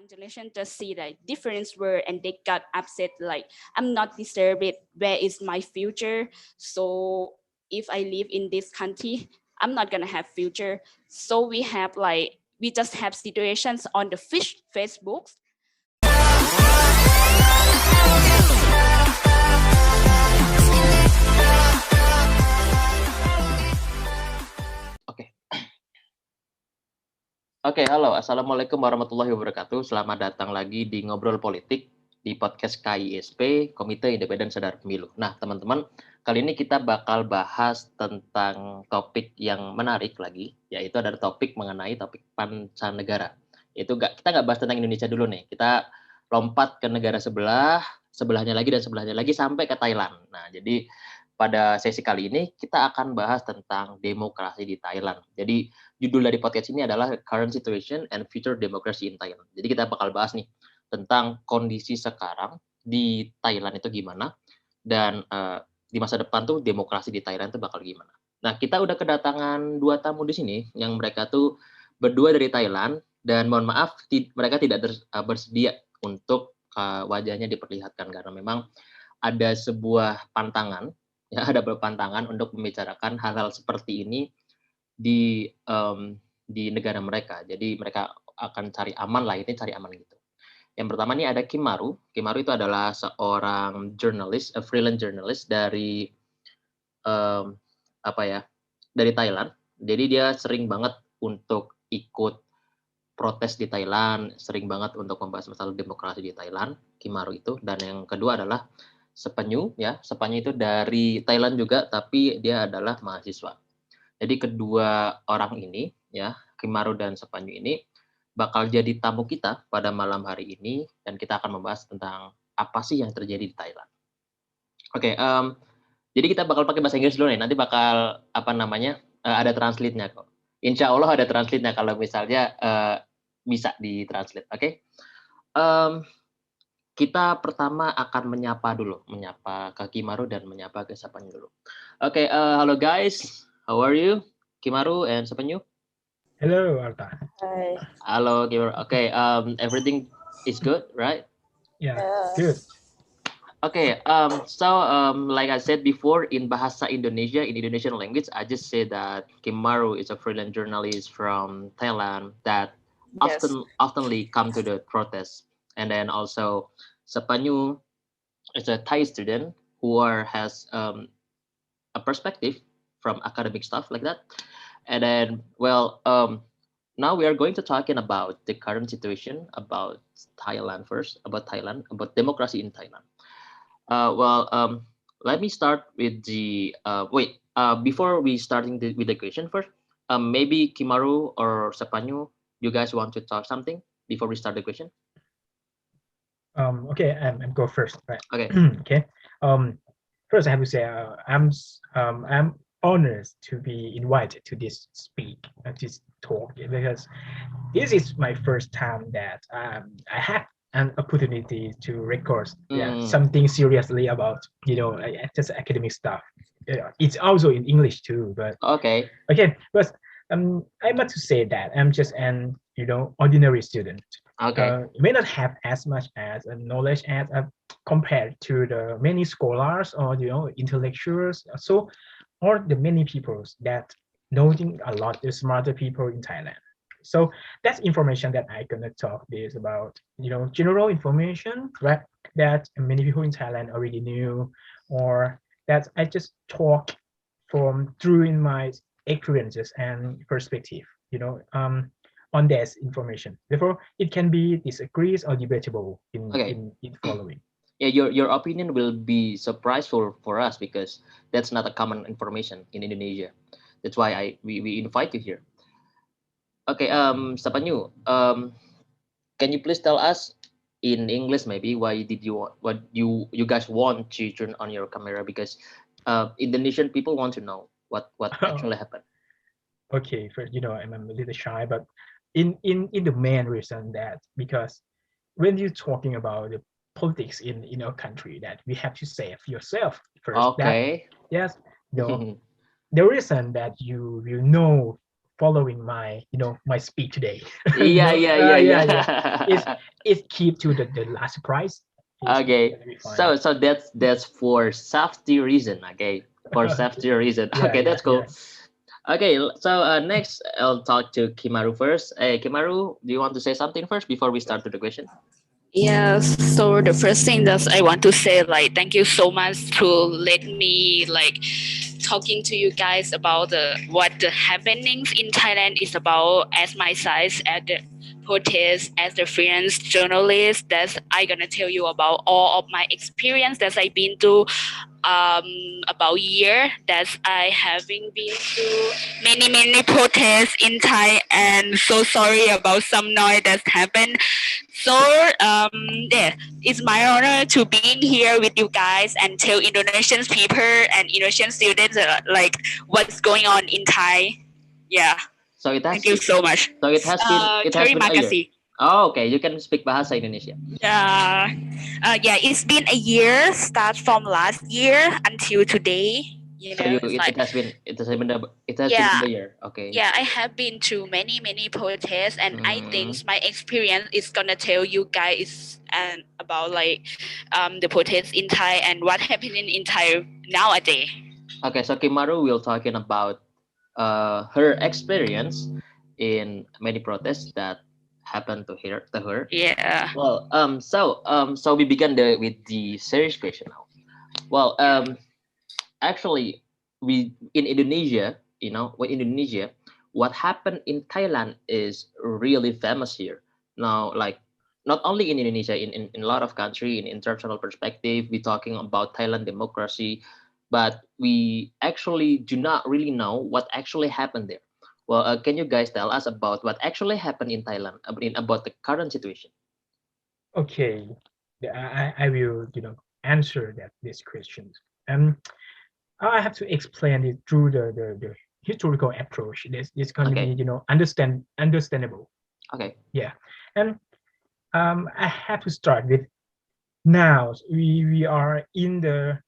young generation just see the different word and they got upset like, I'm not deserved it. Where is my future? So if I live in this country, I'm not gonna have future. So we have like, we just have situations on the Facebook. Oke, halo. Assalamualaikum warahmatullahi wabarakatuh. Selamat datang lagi di Ngobrol Politik di podcast KISP, Komite Independen Sadar Pemilu. Nah, teman-teman, kali ini kita bakal bahas tentang topik yang menarik lagi, yaitu ada topik mengenai topik pancanegara. Kita nggak bahas tentang Indonesia dulu nih, kita lompat ke negara sebelahnya lagi dan sebelahnya lagi sampai ke Thailand. Nah, jadi pada sesi kali ini kita akan bahas tentang demokrasi di Thailand. Jadi judul dari podcast ini adalah Current Situation and Future Democracy in Thailand. Jadi kita bakal bahas nih tentang kondisi sekarang di Thailand itu gimana, dan di masa depan tuh demokrasi di Thailand itu bakal gimana. Nah, kita udah kedatangan 2 tamu di sini yang mereka tuh berdua dari Thailand, dan mohon maaf mereka tidak bersedia untuk wajahnya diperlihatkan karena memang ada sebuah pantangan. Ya, ada berpantangan untuk membicarakan hal-hal seperti ini di negara mereka. Jadi mereka akan cari aman lah, ini cari aman gitu. Yang pertama nih ada Kim Haru. Kim Haru itu adalah seorang jurnalis, freelance journalist dari dari Thailand. Jadi dia sering banget untuk ikut protes di Thailand, sering banget untuk membahas masalah demokrasi di Thailand, Kim Haru itu. Dan yang kedua adalah Sappanyu, ya. Sappanyu itu dari Thailand juga, tapi dia adalah mahasiswa. Jadi kedua orang ini, ya, Kim Haru dan Sappanyu ini bakal jadi tamu kita pada malam hari ini, dan kita akan membahas tentang apa sih yang terjadi di Thailand. Oke, jadi kita bakal pakai bahasa Inggris dulu nih. Nanti bakal ada translate-nya kok. Insya Allah ada translate-nya kalau misalnya bisa ditranslate. Oke. Kita pertama akan menyapa ke Kim Haru dan menyapa ke Sappanyu dulu. Oke, halo guys, how are you? Kim Haru and Sappanyu? Hello, Arta. Hi. Halo, Kim Haru. Okay, everything is good, right? Yeah, good. Okay, like I said before, in Bahasa Indonesia, in Indonesian language, I just say that Kim Haru is a freelance journalist from Thailand that oftenly come to the protests. And then also Sappanyu is a Thai student who has a perspective from academic stuff like that. And then, now we are going to talking about the current situation about Thailand first, about democracy in Thailand. Let me start with the before we starting with the question first, maybe Kim Haru or Sappanyu, you guys want to talk something before we start the question? Okay, and go first, right? Okay. Okay. First, I have to say I'm honored to be invited to this talk, because this is my first time that I have an opportunity to record something seriously about just academic stuff. It's also in English too, but okay. But I want to say that I'm just an ordinary student. Okay. May not have as much as a knowledge as compared to the many scholars or intellectuals, or the many people that knowing a lot, the smarter people in Thailand. So that's information that I'm gonna talk this about, general information, right? That many people in Thailand already knew, or that I just talk through in my experiences and perspective, on this information. Therefore, it can be disagrees or debatable in following. Yeah, your opinion will be surpriseful for us because that's not a common information in Indonesia. That's why we invite you here. Okay, Sappanyu, can you please tell us in English maybe what you guys want to turn on your camera, because Indonesian people want to know what actually happened. Okay, first, I'm a little shy, but in the main reason that because when you're talking about the politics in our country, that we have to save yourself first. Okay. The reason that you following my my speech today. Yeah. It's keep to the last surprise. Okay, so that's for safety reason. Okay, for safety reason. Okay, that's cool. Okay, so next I'll talk to Kim Haru first. Hey, Kim Haru, do you want to say something first before we start to the question? Yes, so the first thing that I want to say, like, thank you so much to let me like talking to you guys about what the happenings in Thailand is about as my size at the protest as the freelance journalist. That I gonna tell you about all of my experience that I've been to about a year that I having been to many protests in Thai, and so sorry about some noise that happened. So yeah, it's my honor to being here with you guys and tell Indonesian people and Indonesian students like what's going on in Thai. Yeah. So it has Thank you so much. So it has been Terima a year. kasih. Oh, okay. You can speak bahasa Indonesia. Yeah, it's been a year. Start from last year until today. You know, it has been a year. Okay. Yeah, I have been to many protests, and I think my experience is gonna tell you guys about like the protests in Thai and what happening in Thai nowadays. Okay, so Kim Haru will talking about her experience in many protests that happened to her. Yeah. Well, so we begin with the serious question now. Well, actually, in Indonesia, what happened in Thailand is really famous here. Now, like not only in Indonesia, in a lot of country, in international perspective, we're talking about Thailand democracy, but we actually do not really know what actually happened there. Well, can you guys tell us about what actually happened in Thailand, about the current situation? Okay, I will answer this question. I have to explain it through the historical approach. It's going to be understandable. Okay. Yeah, and I have to start with now. We are in the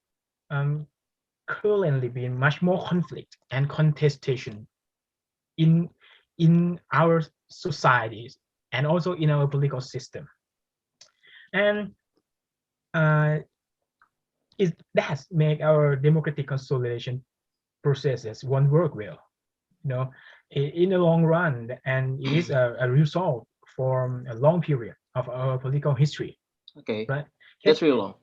currently being much more conflict and contestation in our societies and also in our political system, and it does make our democratic consolidation processes won't work well, in the long run, and it is a result from a long period of our political history. Okay, right? That's really long.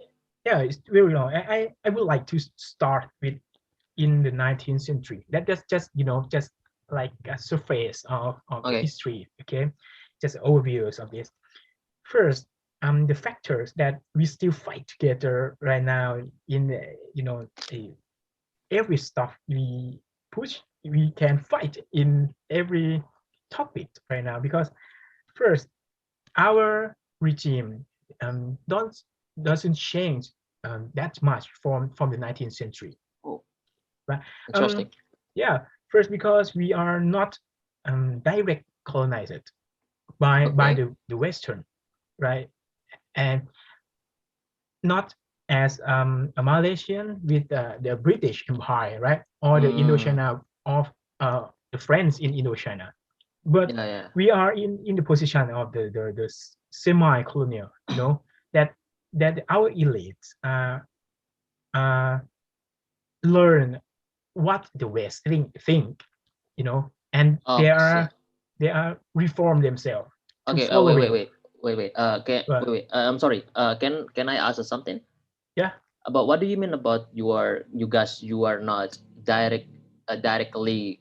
Yeah, it's very long. I would like to start with in the 19th century. That just like a surface of the history. Okay, just overviews of this. First, the factors that we still fight together right now in every stuff we push, we can fight in every topic right now, because first, our regime doesn't change that much from the 19th century. Oh, right. Interesting. Yeah, first, because we are not direct colonized by the Western, right, and not as a Malaysian with the British Empire, right, or the Indochina of the French in Indochina, but we are in the position of the semi-colonial, that our elites learn what the West think, and they are reform themselves. Okay. Wait. I'm sorry. Can I ask something? Yeah. About what do you mean about you are not directly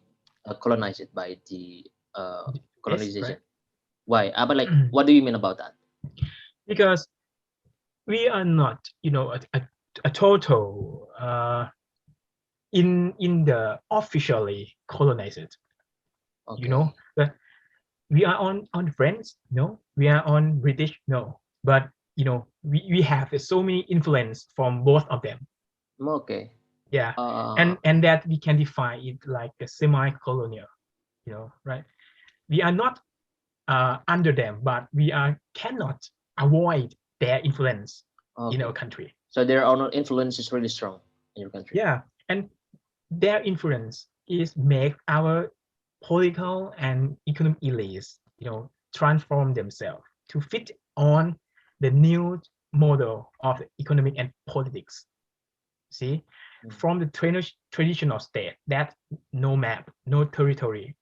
colonized by the colonization? Yes, right. Why? But like, what do you mean about that? Because we are not, a total in the officially colonized. Okay. But we are on French, no. We are on British, no. But we have so many influence from both of them. Okay. Yeah, and that we can define it like a semi-colonial, right? We are not under them, but we cannot avoid their influence in our country. So their own influence is really strong in your country. Yeah, and their influence is make our political and economic elites, transform themselves to fit on the new model of economic and politics. See, from the traditional state that no map, no territory,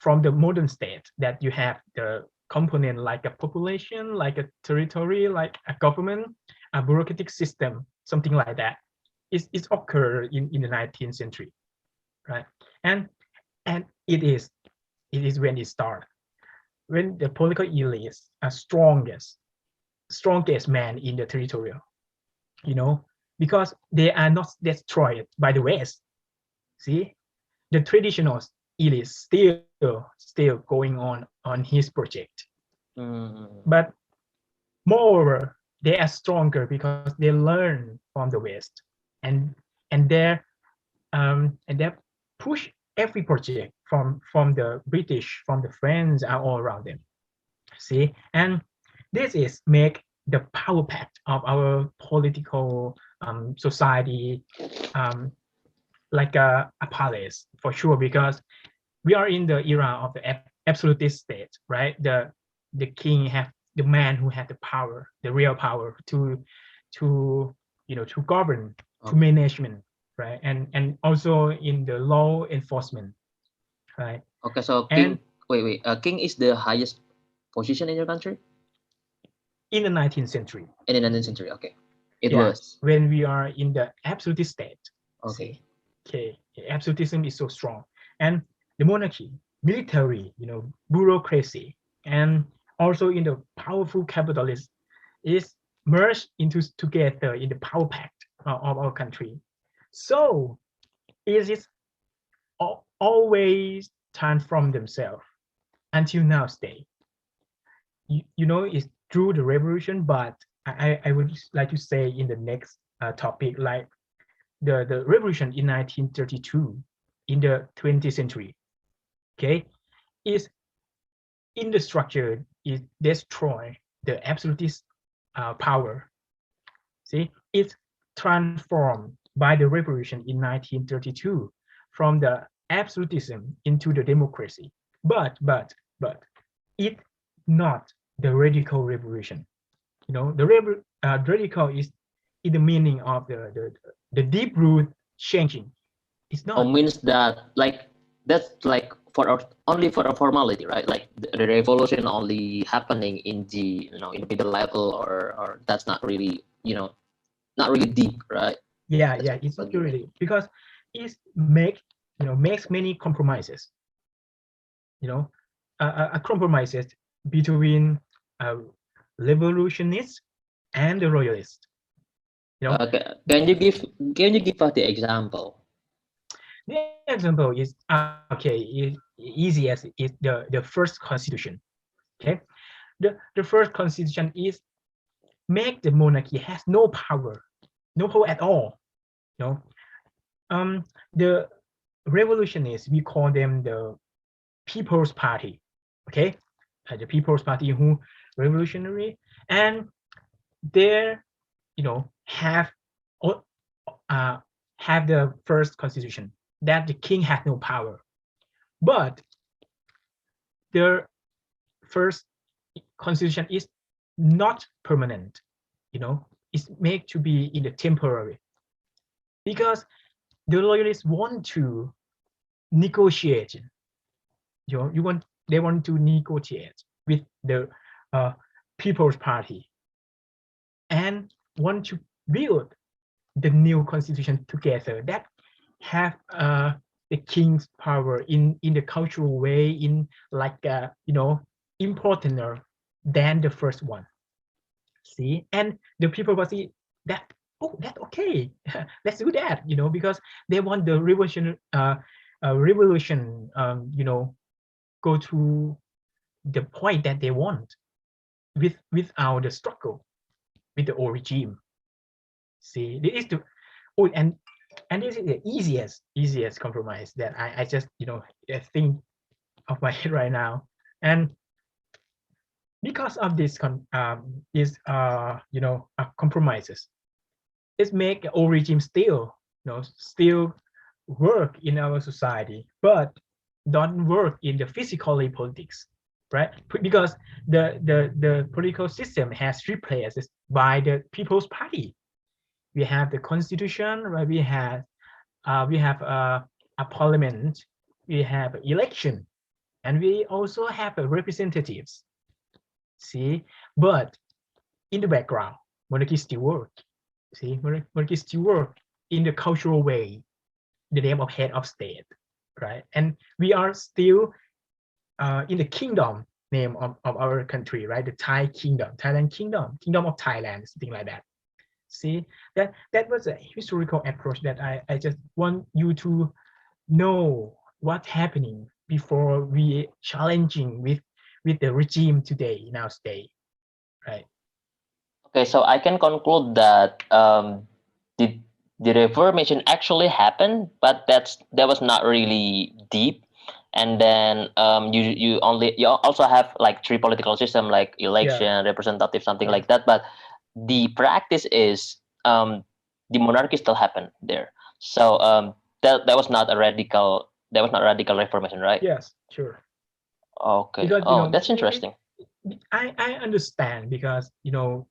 from the modern state that you have the component like a population, like a territory, like a government, a bureaucratic system, something like that. It's occurred in the 19th century, right? And it is when it started, when the political elites are strongest man in the territorial, because they are not destroyed by the West. See, the traditional elite still going on his project, but moreover they are stronger because they learn from the West, and they push every project from the British, from the French, are all around them. See, and this is make the power pact of our political society like a palace for sure, because we are in the era of the absolutist state, right? The king have the man who had the power, the real power to govern, to management, right? And also in the law enforcement, right? Okay, so king, wait, king is the highest position in your country? In the 19th century. In the 19th century, okay. It was. When we are in the absolutist state. Okay. Okay, absolutism is so strong. And the monarchy, military, bureaucracy, and also in the powerful capitalist is merged together in the power pact of our country. So it is always transform themselves until now stay. It's through the revolution, but I would like to say in the next topic, like the revolution in 1932 in the 20th century, okay, is in the structure, is destroy the absolutist power. See, it's transformed by the revolution in 1932 from the absolutism into the democracy. But it's not the radical revolution. The radical is in the meaning of the deep root changing. It's not. Means that that's only for a formality, right? Like the revolution only happening in the in the middle level, or that's not really not really deep, right? Yeah, it's not really, because it makes many compromises. Compromises between revolutionists and the royalists. Okay. Can you give us the example? The example is easiest is the first constitution. Okay, the first constitution is make the monarchy has no power at all. The revolutionists, we call them the People's Party. Okay, the People's Party who revolutionary, and they have the first constitution that the king has no power, but the first constitution is not permanent. It's made to be in the temporary, because the loyalists want to negotiate. They want to negotiate with the People's Party and want to build the new constitution together that have the king's power in the cultural way, in like importanter than the first one. See, and the People's Party that that's okay. Let's do that, because they want the revolution go to the point that they want without the struggle with the old regime. See, this is and this is the easiest compromise that I just think of my head right now. And because of this compromises, it make the old regime still work in our society, but don't work in the physically politics, right? Because the political system has replaced by the People's Party. We have the constitution, right? We have a parliament, we have election, and we also have representatives. See, but in the background, monarchy still work. See, monarchy still work in the cultural way, the name of head of state, right? And we are still in the kingdom name of our country, right? The Thai kingdom, Thailand kingdom, kingdom of Thailand, something like that. See, that was a historical approach that I just want you to know what's happening before we challenging with the regime today in our state, right? Okay, so I can conclude that the Reformation actually happened, but that was not really deep. And then you also have like three political system like election, representative, something like that. But the practice is the monarchy still happened there. So that was not a radical reformation, right? Yes, sure. Okay. Because that's interesting. I understand, because you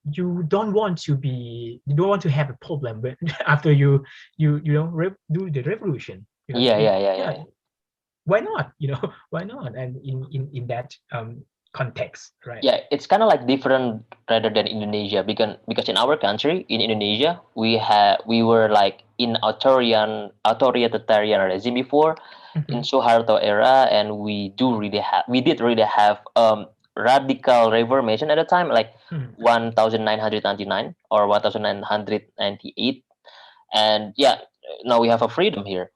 don't want to have a problem but after you do the revolution. Yeah. Why not? Why not? And in that context, right? Yeah, it's kind of like different rather than Indonesia, because in our country, in Indonesia, we were like in authoritarian regime before, in Soeharto era, and we did really have radical reformation at the time, like 1999 or 1998, and yeah, now we have a freedom here.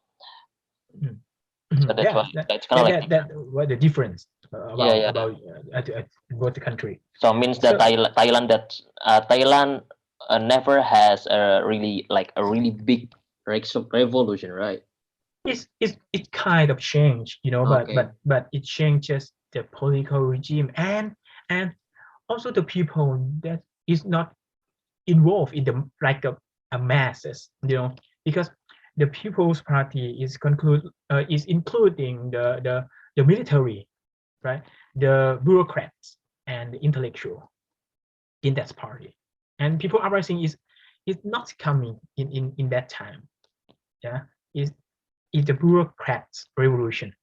So that's kind of like that what the difference about both the country. So it means that Thailand never has a really big revolution, right? It kind of changed, Okay. but it changes the political regime and also the people that is not involved in the like a masses, because the People's Party is including the military, right, the bureaucrats and the intellectual in that party, and people uprising is not coming in that time. Yeah, is the bureaucrats revolution,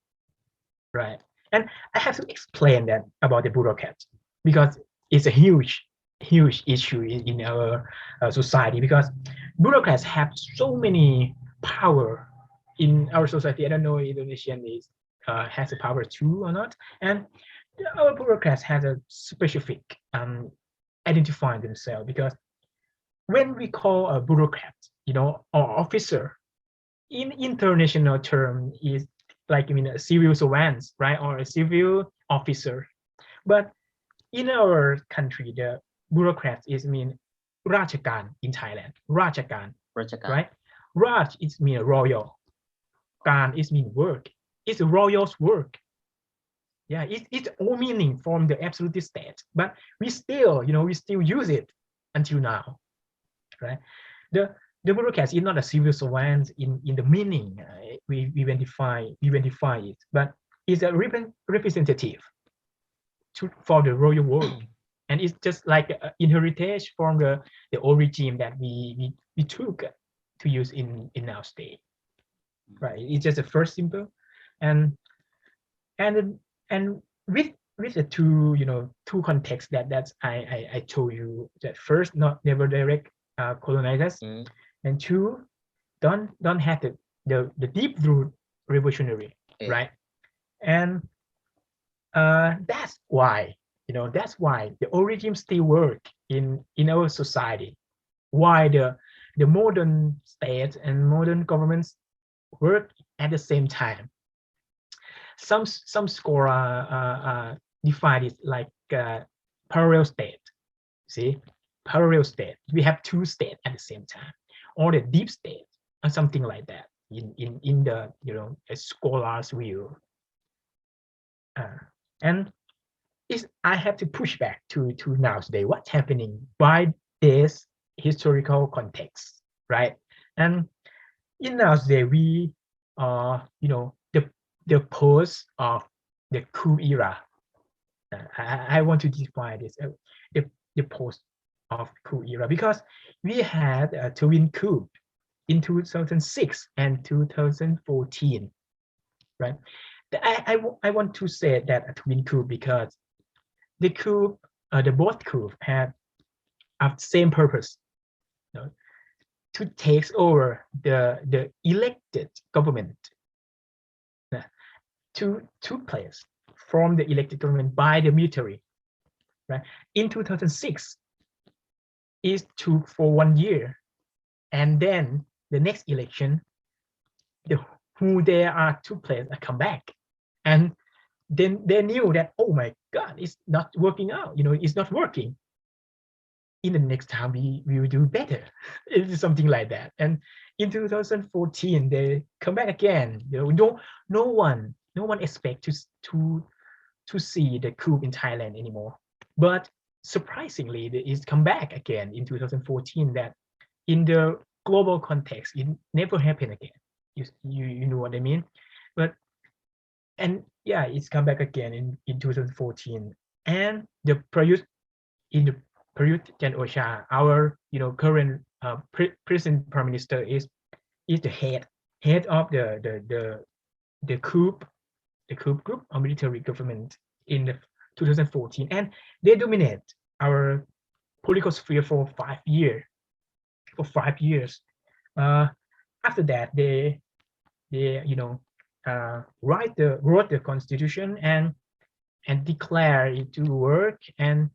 right? And I have to explain that about the bureaucrats, because it's a huge issue in our society, because bureaucrats have so many power in our society. I don't know if Indonesian has a power too or not, and our bureaucrats has a specific identifying themselves, because when we call a bureaucrat, or officer, in international term is like a civil servant, right, or a civil officer. But in our country, the bureaucrats is mean Rajakan in Thailand. Rajakan. Right? Raj is mean royal. Kan is mean work. It's a royal's work. Yeah, it's all meaning from the absolute state, but we still use it until now, right? The bureaucrat is not a civil servant in the meaning we identify it, but it's a representative for the royal work, and it's just like inheritage from the old regime that we took to use in our state, right? It's just the first symbol, and with the two contexts that I told you, that first, never direct colonizers, and two, don't have the deep root revolutionary, right? And that's why the old regime still work in our society, why the modern states and modern governments work at the same time. Some scholar define it like parallel state. See, parallel state. We have two states at the same time, or the deep state, or something like that. In the a scholar's view, and I have to push back to now today. What's happening by this historical context, right? And in now today, we the the pose of the coup era. I want to define this, the pose of coup era, because we had a twin coup in 2006 and 2014, right? I want to say that a twin coup because the coup, the both coup had a same purpose, you know, to take over the elected government, to took place from the elected government by the military, right? In 2006, it took for 1 year, and then the next election, who they are took place, come back, and then they knew that, oh my God, it's not working out. It's not working. In the next time, we will do better. It's something like that. And in 2014, they come back again. No one expect to see the coup in Thailand anymore. But surprisingly, it's come back again in 2014. That in the global context, it never happened again. You know what I mean? And yeah, it's come back again in 2014. And the Prayut in the Prayut Chan-o-cha, our current present prime minister, is the head of the coup group or military government in the 2014, and they dominate our political sphere for 5 years. After that, they wrote the constitution and declare it to work, and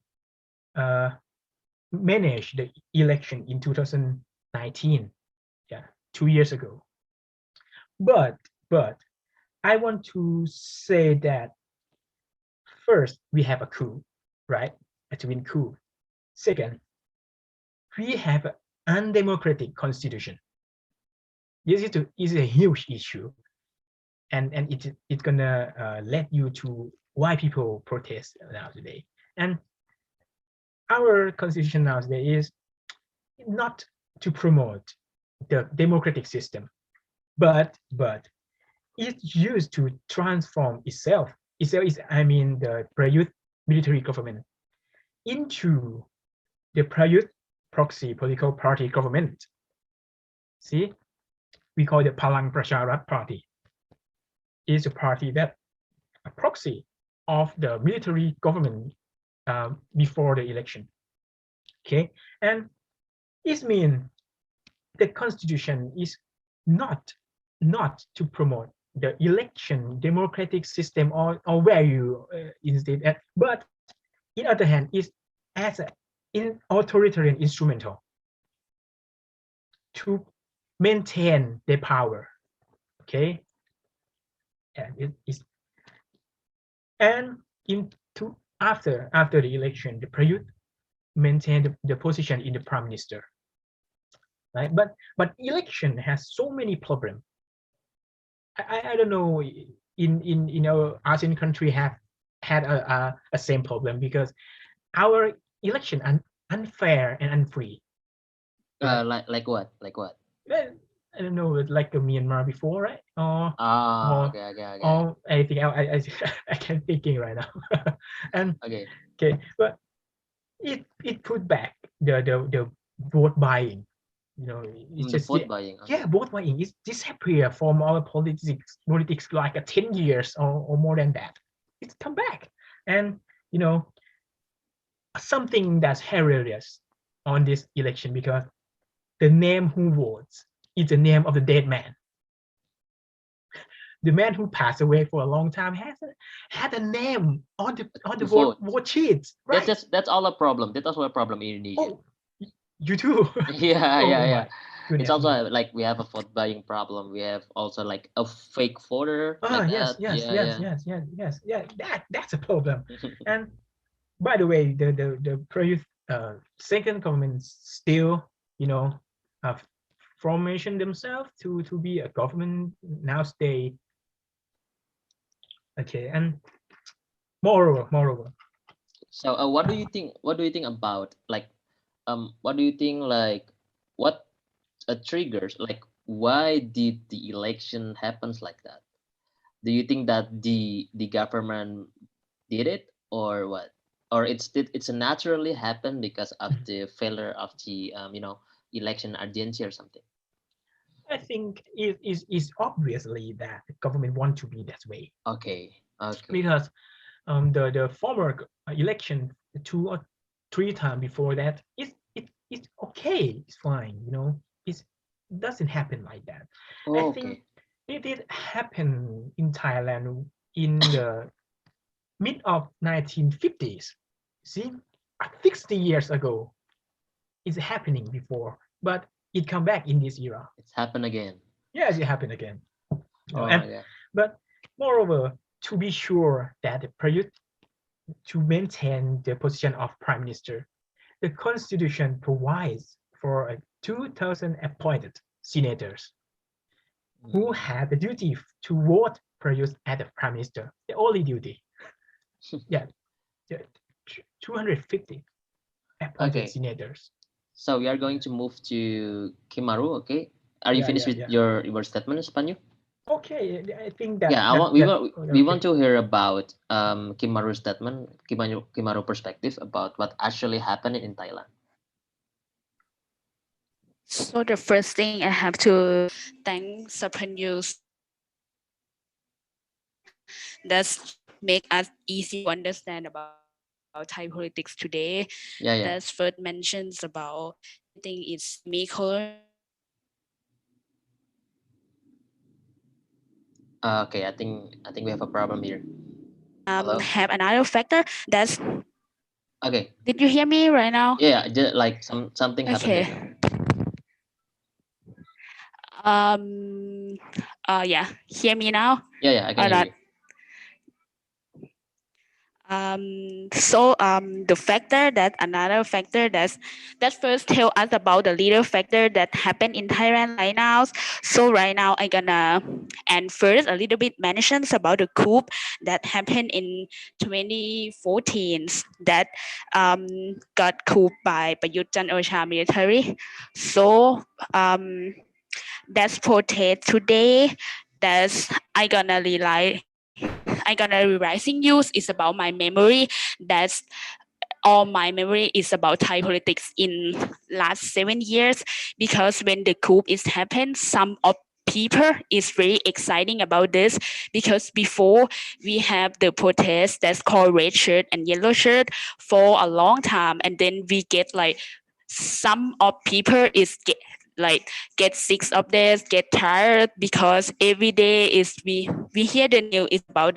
manage the election in 2019. Yeah, 2 years ago. But I want to say that first we have a coup, right? A twin coup. Second, we have an undemocratic constitution. This is a huge issue, and it's gonna lead you to why people protest now today. And our constitution now today is not to promote the democratic system, but it's used to transform itself. I mean the Prayut military government into the Prayut proxy political party government. See, we call it Palang Pracharat Party. It's a party that a proxy of the military government before the election. Okay, and it means the constitution is not to promote the election democratic system or value instead, but in other hand is as an authoritarian instrumental to maintain their power. Okay, and it is, and after the election, the Prayut maintained the position in the prime minister, right? But election has so many problems. I don't know, in our ASEAN country have had a same problem, because our election unfair and unfree. Like what? Well, I don't know, like Myanmar before, right? Or Okay. or anything else. I can't thinking right now. And okay, but it put back the vote buying. It's just vote buying. Yeah, vote buying is disappear from our politics like 10 years or more than that. It's come back, and something that's hilarious on this election, because the name who votes is the name of the dead man. The man who passed away for a long time had a name on the vote sheets. Right? That's all a problem. That's also a problem in Indonesia. Oh, you too. Yeah. It's also like we have a vote buying problem. We have also like a fake voter. Yes. Yeah, that's a problem. And by the way, the previous second government still formation themselves to be a government now state. Okay, and moreover. So what do you think? What do you think about like what do you think like what triggers, like why did the election happens like that? Do you think that the government did it, or what? Or it's a naturally happened because of the failure of the election urgency or something? I think it is obviously that the government want to be that way Okay, okay. because the former election 2 or 3 times before that it's okay, it's fine, it doesn't happen like that. I Oh, think okay. it did happen in Thailand in the mid of 1950s. See, 60 years ago, it's happening before, but it come back in this era. It's happened again. Yes, it happened again. Oh And my god. but moreover, to be sure that the Prayut to maintain the position of prime minister, the constitution provides for 2,000 appointed senators who had the duty to vote Prayut as the prime minister. The only duty. Yeah, the 250 appointed Okay, senators. so we are going to move to Kim Haru. Okay, are you finished with Yeah. your statement, Sappanyu? Okay, I think that Yeah, I want we okay. want to hear about Kim Haru's statement, Kim Haru perspective about what actually happened in Thailand. So the first thing I have to thank Sappanyu that's make us easy to understand about Thai politics today. That's Yeah, yeah. first mentions about everything is semi-colonial. Okay, I think we have a problem here. Hello. Have another factor that's. Okay. Did you hear me right now? Yeah, just like something happened Okay. just now. Yeah. Hear me now Yeah, I can or hear not? you. The factor that another factor that first tell us about the leader factor that happened in Thailand right now. So right now I gonna and first a little bit mentions about the coup that happened in 2014 that got coup by Prayut Chan-o-cha military. So that's protest today. That's I gonna revising use is about my memory. That's all my memory is about Thai politics in last 7 years because when the coup is happened, some of people is very exciting about this because before we have the protest that's called red shirt and yellow shirt for a long time and then we get like some of people is get sick of this, get tired because every day is we hear the news is about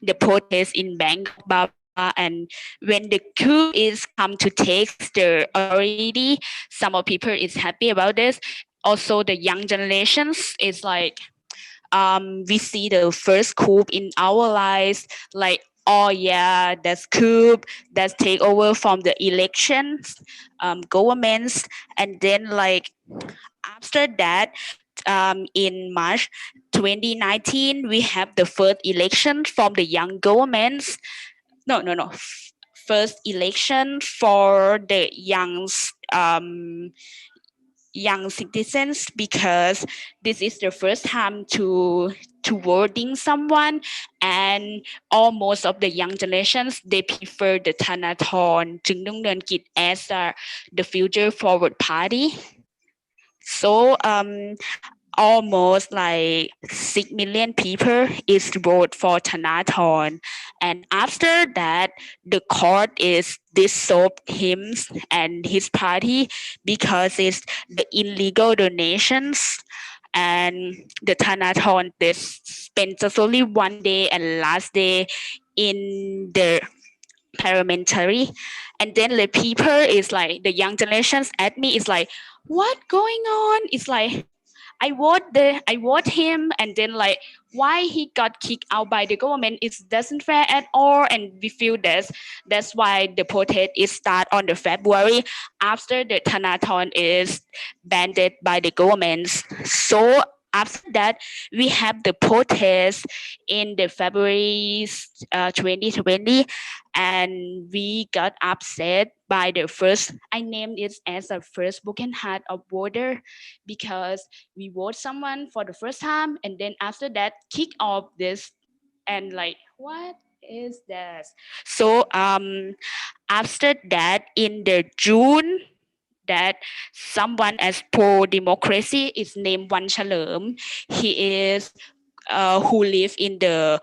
the protest in Bangkok, blah blah. And when the coup is come to take the authority, some of people is happy about this. Also, the young generations is like we see the first coup in our lives, like oh yeah, that's coup, that's take over from the elections, governments, and then like after that in March 2019, we have the first election from the young governments. No. First election for the young citizens because this is the first time to voting someone and almost of the young generations they prefer the Thanathorn Jungdongdönkit as the future forward party. So almost like 6 million people is vote for Thanathorn. And after that, the court is dissolved him and his party because it's the illegal donations. And the Thanathorn they spent just only one day and last day in the parliamentary. And then the people is like the young generations at me is like, what going on? It's like I vote him and then like why he got kicked out by the government it doesn't fair at all and we feel that's why the protest is start on the February after the Thanathorn is banned by the government. So after that, we have the protest in the February 2020, and we got upset by the first. I named it as a first broken heart of border because we vote someone for the first time, and then after that, kick off this, and like what is this? So after that, in the June, that someone as pro democracy is named Wan Chalerm. He is who live in the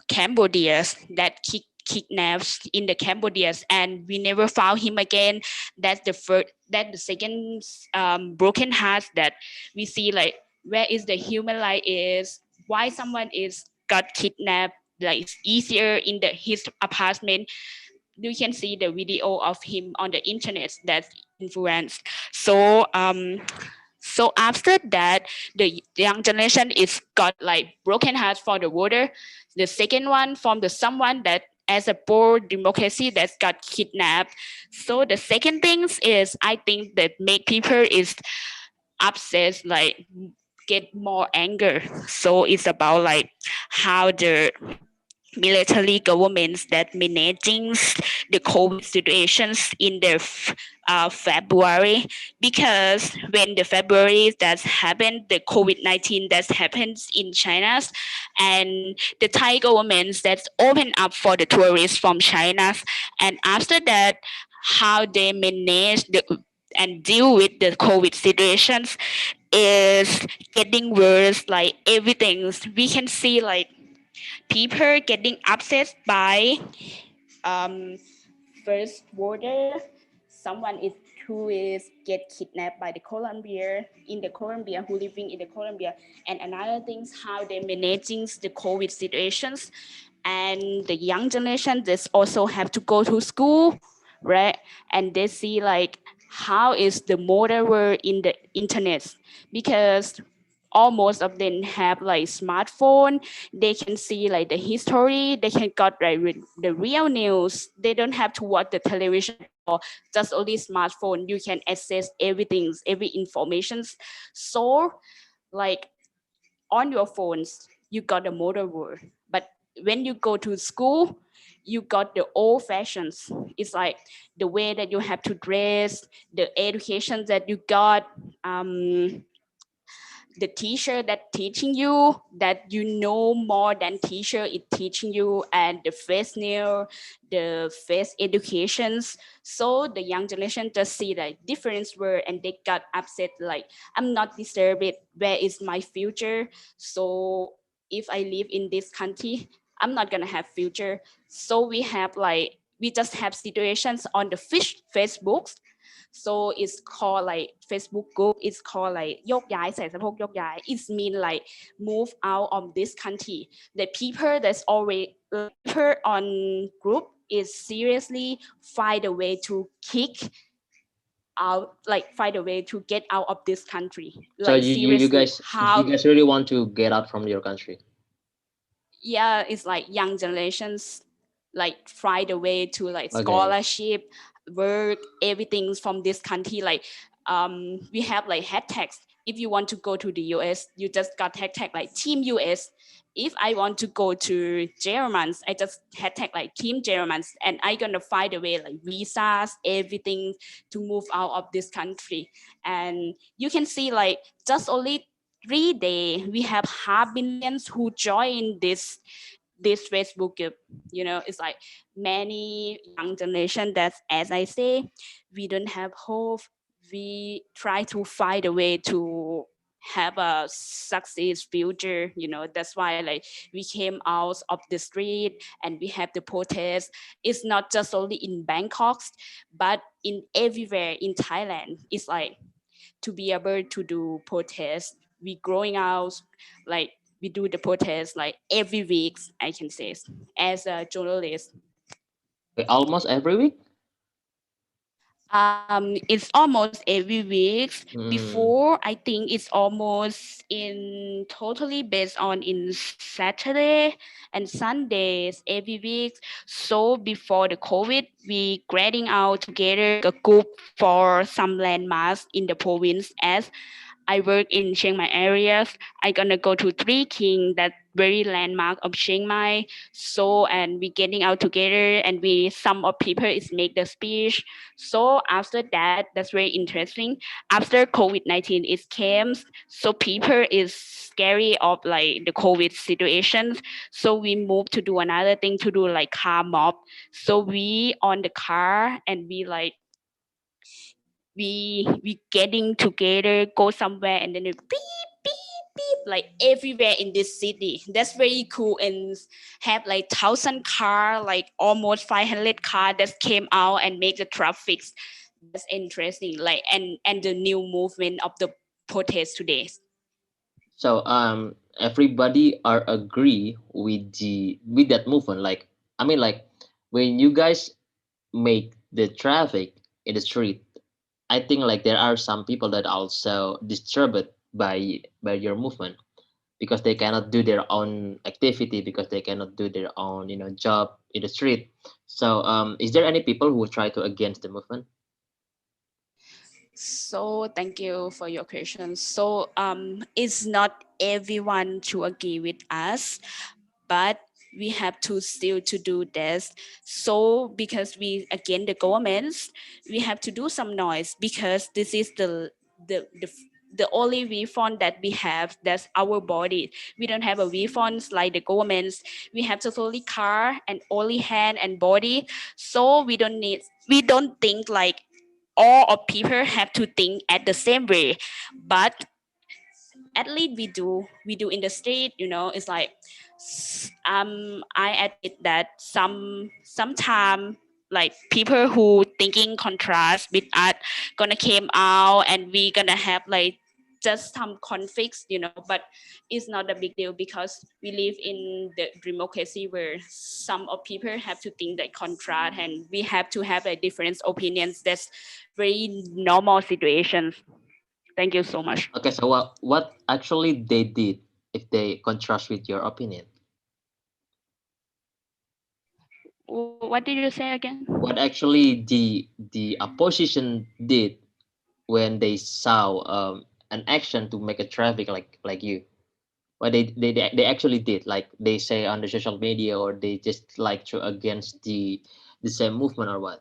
Cambodia that kidnaps in the Cambodia, and we never found him again. That's the first. That the second broken heart that we see, like where is the human life is, why someone is got kidnapped. Like it's easier in his apartment. You can see the video of him on the internet that influenced. So after that, the young generation is got like broken heart for the water. The second one from the someone that as a poor democracy that got kidnapped. So the second things is I think that make people is upset, like get more anger. So it's about like how the military governments that managing the COVID situations in the February, because when the February that happened, the COVID-19 that happens in China, and the Thai governments that open up for the tourists from China, and after that, how they manage and deal with the COVID situations is getting worse. Like everything, we can see like people getting upset by um, first border. Someone is who is get kidnapped by the Colombia in the Colombia who living in the Colombia, and another things how they managing the COVID situations, and the young generation this also have to go to school, right? And they see like how is the modern world in the internet, because almost of them have like smartphone. They can see like the history, they can got like the real news. They don't have to watch the television at all, just only smartphone. You can access everything, every information. So like on your phones you got the modern world, but when you go to school you got the old fashions. It's like the way that you have to dress, the education that you got, the teacher that teaching you that you know more than teacher is teaching you, and the face nail, the face educations. So the young generation just see the difference word and they got upset, like I'm not disturbed, where is my future? So if I live in this country, I'm not gonna have future. So we have like we just have situations on the Facebooks. So it's called like Facebook group. It's called like โยกย้ายใส่สะโพกโยกย้าย. It's mean like move out of this country. The people that's already people on group is seriously find a way to kick out, like find a way to get out of this country. So Like seriously, you guys really want to get out from your country? Yeah, it's like young generations like find a way to like Okay. scholarship, work, everything from this country. Like we have like hashtags. If you want to go to the US, you just got hashtag like Team US. If I want to go to Germans, I just hashtag like Team Germans, and I gonna find a way like visas, everything to move out of this country. And you can see like just only 3 days we have half millions who join this Facebook group. You know, it's like many young generation that, as I say, we don't have hope. We try to find a way to have a success future. You know, that's why like we came out of the street and we have the protest. It's not just only in Bangkok, but in everywhere in Thailand. It's like to be able to do protest. We growing out like we do the protest like every week, I can say, as a journalist. Okay, almost every week? It's almost every week. Mm. Before, I think it's almost in totally based on in Saturday and Sundays every week. So before the COVID, we getting out together a group for some landmarks in the province as I work in Chiang Mai areas. I gonna go to Three King, that very landmark of Chiang Mai. So and we getting out together, and we some of people is make the speech. So after that, that's very interesting. After COVID-19 it came, so people is scary of like the COVID situations. So we moved to do another thing, to do like car mob. So we on the car, and we like we getting together, go somewhere, and then it beep beep beep like everywhere in this city. That's very cool, and have like 1,000 car, like almost 500 car that came out and make the traffic. That's interesting. Like and the new movement of the protest today. So everybody are agree with that movement. Like I mean, like when you guys make the traffic in the street, I think like there are some people that also disturbed by your movement because they cannot do their own activity, because they cannot do their own job in the street. So is there any people who try to against the movement? So thank you for your question. So it's not everyone to agree with us, but we have to still to do this. So because we again the governments, we have to do some noise, because this is the the the only weapon that we have. That's our body. We don't have a weapons like the governments. We have totally car and only hand and body. So we don't think like all of people have to think at the same way, but at least we do in the street. It's like I admit that sometime like people who thinking contrast with us gonna came out, and we gonna have like just some conflicts. But it's not a big deal, because we live in the democracy where some of people have to think that contrast, and we have to have a different opinions. That's very normal situations. Thank you so much. Okay, so what actually they did if they contrast with your opinion? What did you say again? What actually the opposition did when they saw an action to make a traffic like you? What they actually did, like they say on the social media, or they just like to against the same movement, or what?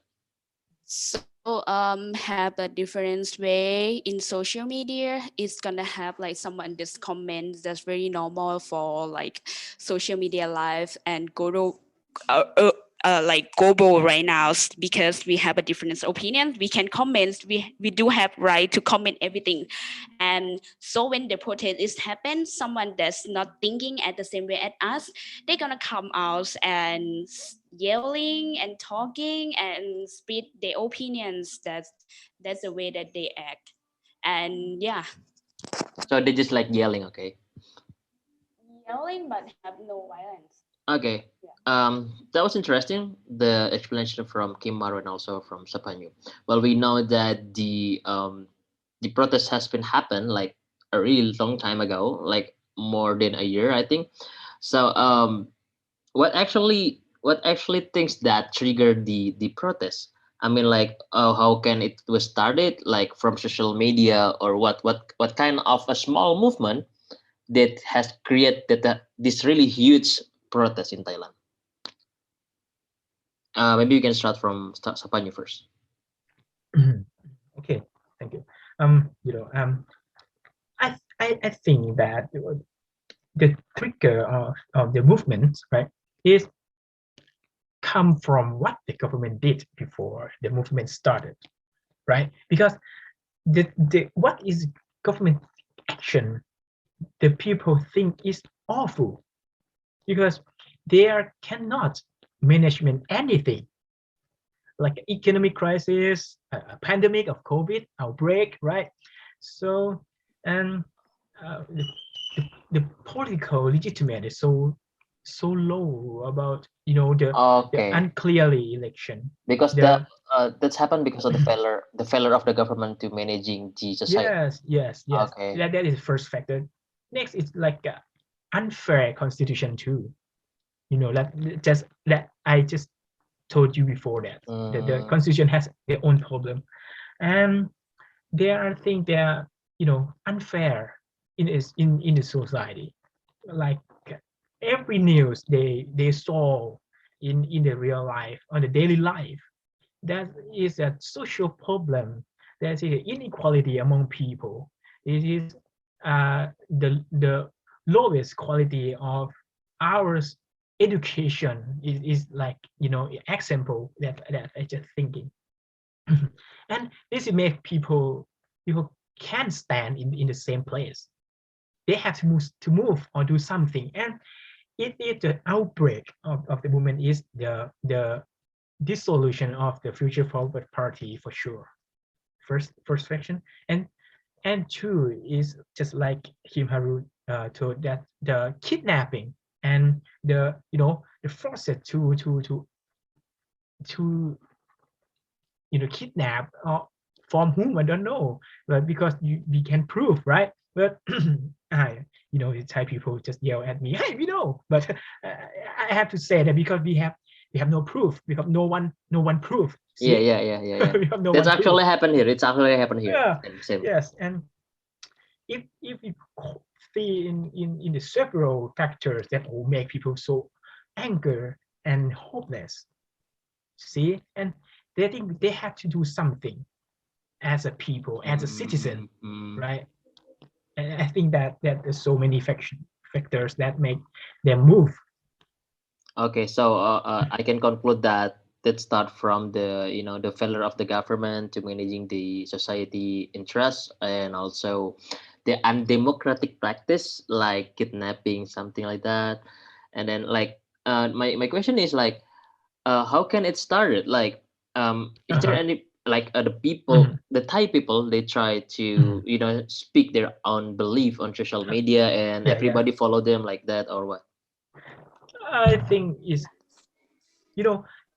So have a different way in social media. It's gonna have like someone just comments. That's very normal for like social media life and go to uh, uh, like global right now, because we have a different opinion. We can comment. We do have right to comment everything. And so when the protest is happen, someone that's not thinking at the same way as us, they're gonna come out and yelling and talking and speak their opinions. That's the way that they act. And yeah, So they just like yelling, okay? yelling but have no violence. Okay. That was interesting, the explanation from Kim Haru and also from Sappanyu. Well, we know that the protest has been happened like a really long time ago, like more than a year, I think. So what actually things that triggered the protest? I mean, like, how can it was started, like from social media, or what kind of a small movement that has created this really huge protest in Thailand? Maybe you can start from Sapanya first. Okay, thank you. I think that the trigger of the movement, right, is come from what the government did before the movement started, right? Because the what is government action, the people think is awful, because there cannot management anything, like economic crisis, a pandemic of COVID outbreak, right? So, and the political legitimacy is so low about the Okay, unclearly election. because The that's happened because of the failure of the government to managing the society. yes. Okay. That is the first factor. Next, it's like a unfair constitution too. That I just told you before, that the Mm, constitution has their own problem, and there are things there. unfair in the society. Like every news they saw in the real life, on the daily life, that is a social problem. There is inequality among people. It is the lowest quality of our education is like example that I just thinking. And this make people can't stand in the same place. They have to move or do something. And it is the outbreak of the movement is the dissolution of the Future Forward Party for sure. First section. And two is just like Kim Haru told, that the kidnapping and the forces to kidnap, from whom I don't know, but because we can prove, right? But the Thai people just yell at me, hey, we know, but I have to say that because we have no proof, because no one proof. Yeah. We have no That's one actually proof. happened here. It's actually happened here. Yeah. Same. Yes. And if we see in the several factors that will make people so angry and hopeless, see, and they think they have to do something as a people, as a citizen, right? And I think that there's so many factors that make them move. Okay, so I can conclude that start from the failure of the government to managing the society interests, and also the undemocratic practice like kidnapping, something like that. And then like my question is like, how can it started? Like, is there any like the people, the Thai people, they try to speak their own belief on social media, and Yeah. everybody follow them like that, or what? I think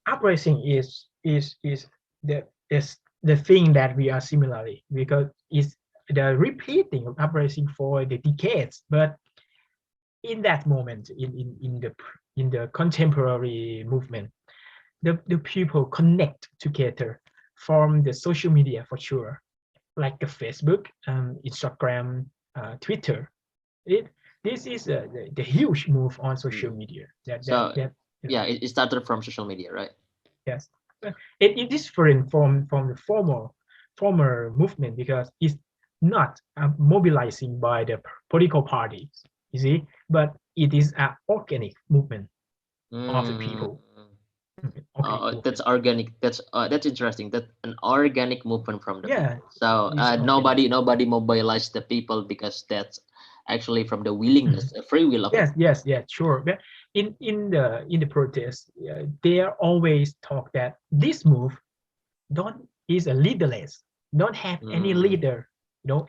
uprising is the thing that we are similarly, because it's the repeating of uprising for the decades. But in that moment, in the contemporary movement, the people connect together from the social media for sure, like the Facebook, Instagram, Twitter. This is the huge move on social media. So yeah, it started from social media, right? Yes, it is different from the former movement, because it's not mobilizing by the political parties, you see, but it is an organic movement of the people. That's organic. That's interesting. That's an organic movement from the Yeah. people. So nobody mobilized the people, because that's actually from the willingness, free will of it. Yes, sure. But in the protest, they always talk that this move is a leaderless, don't have any leader.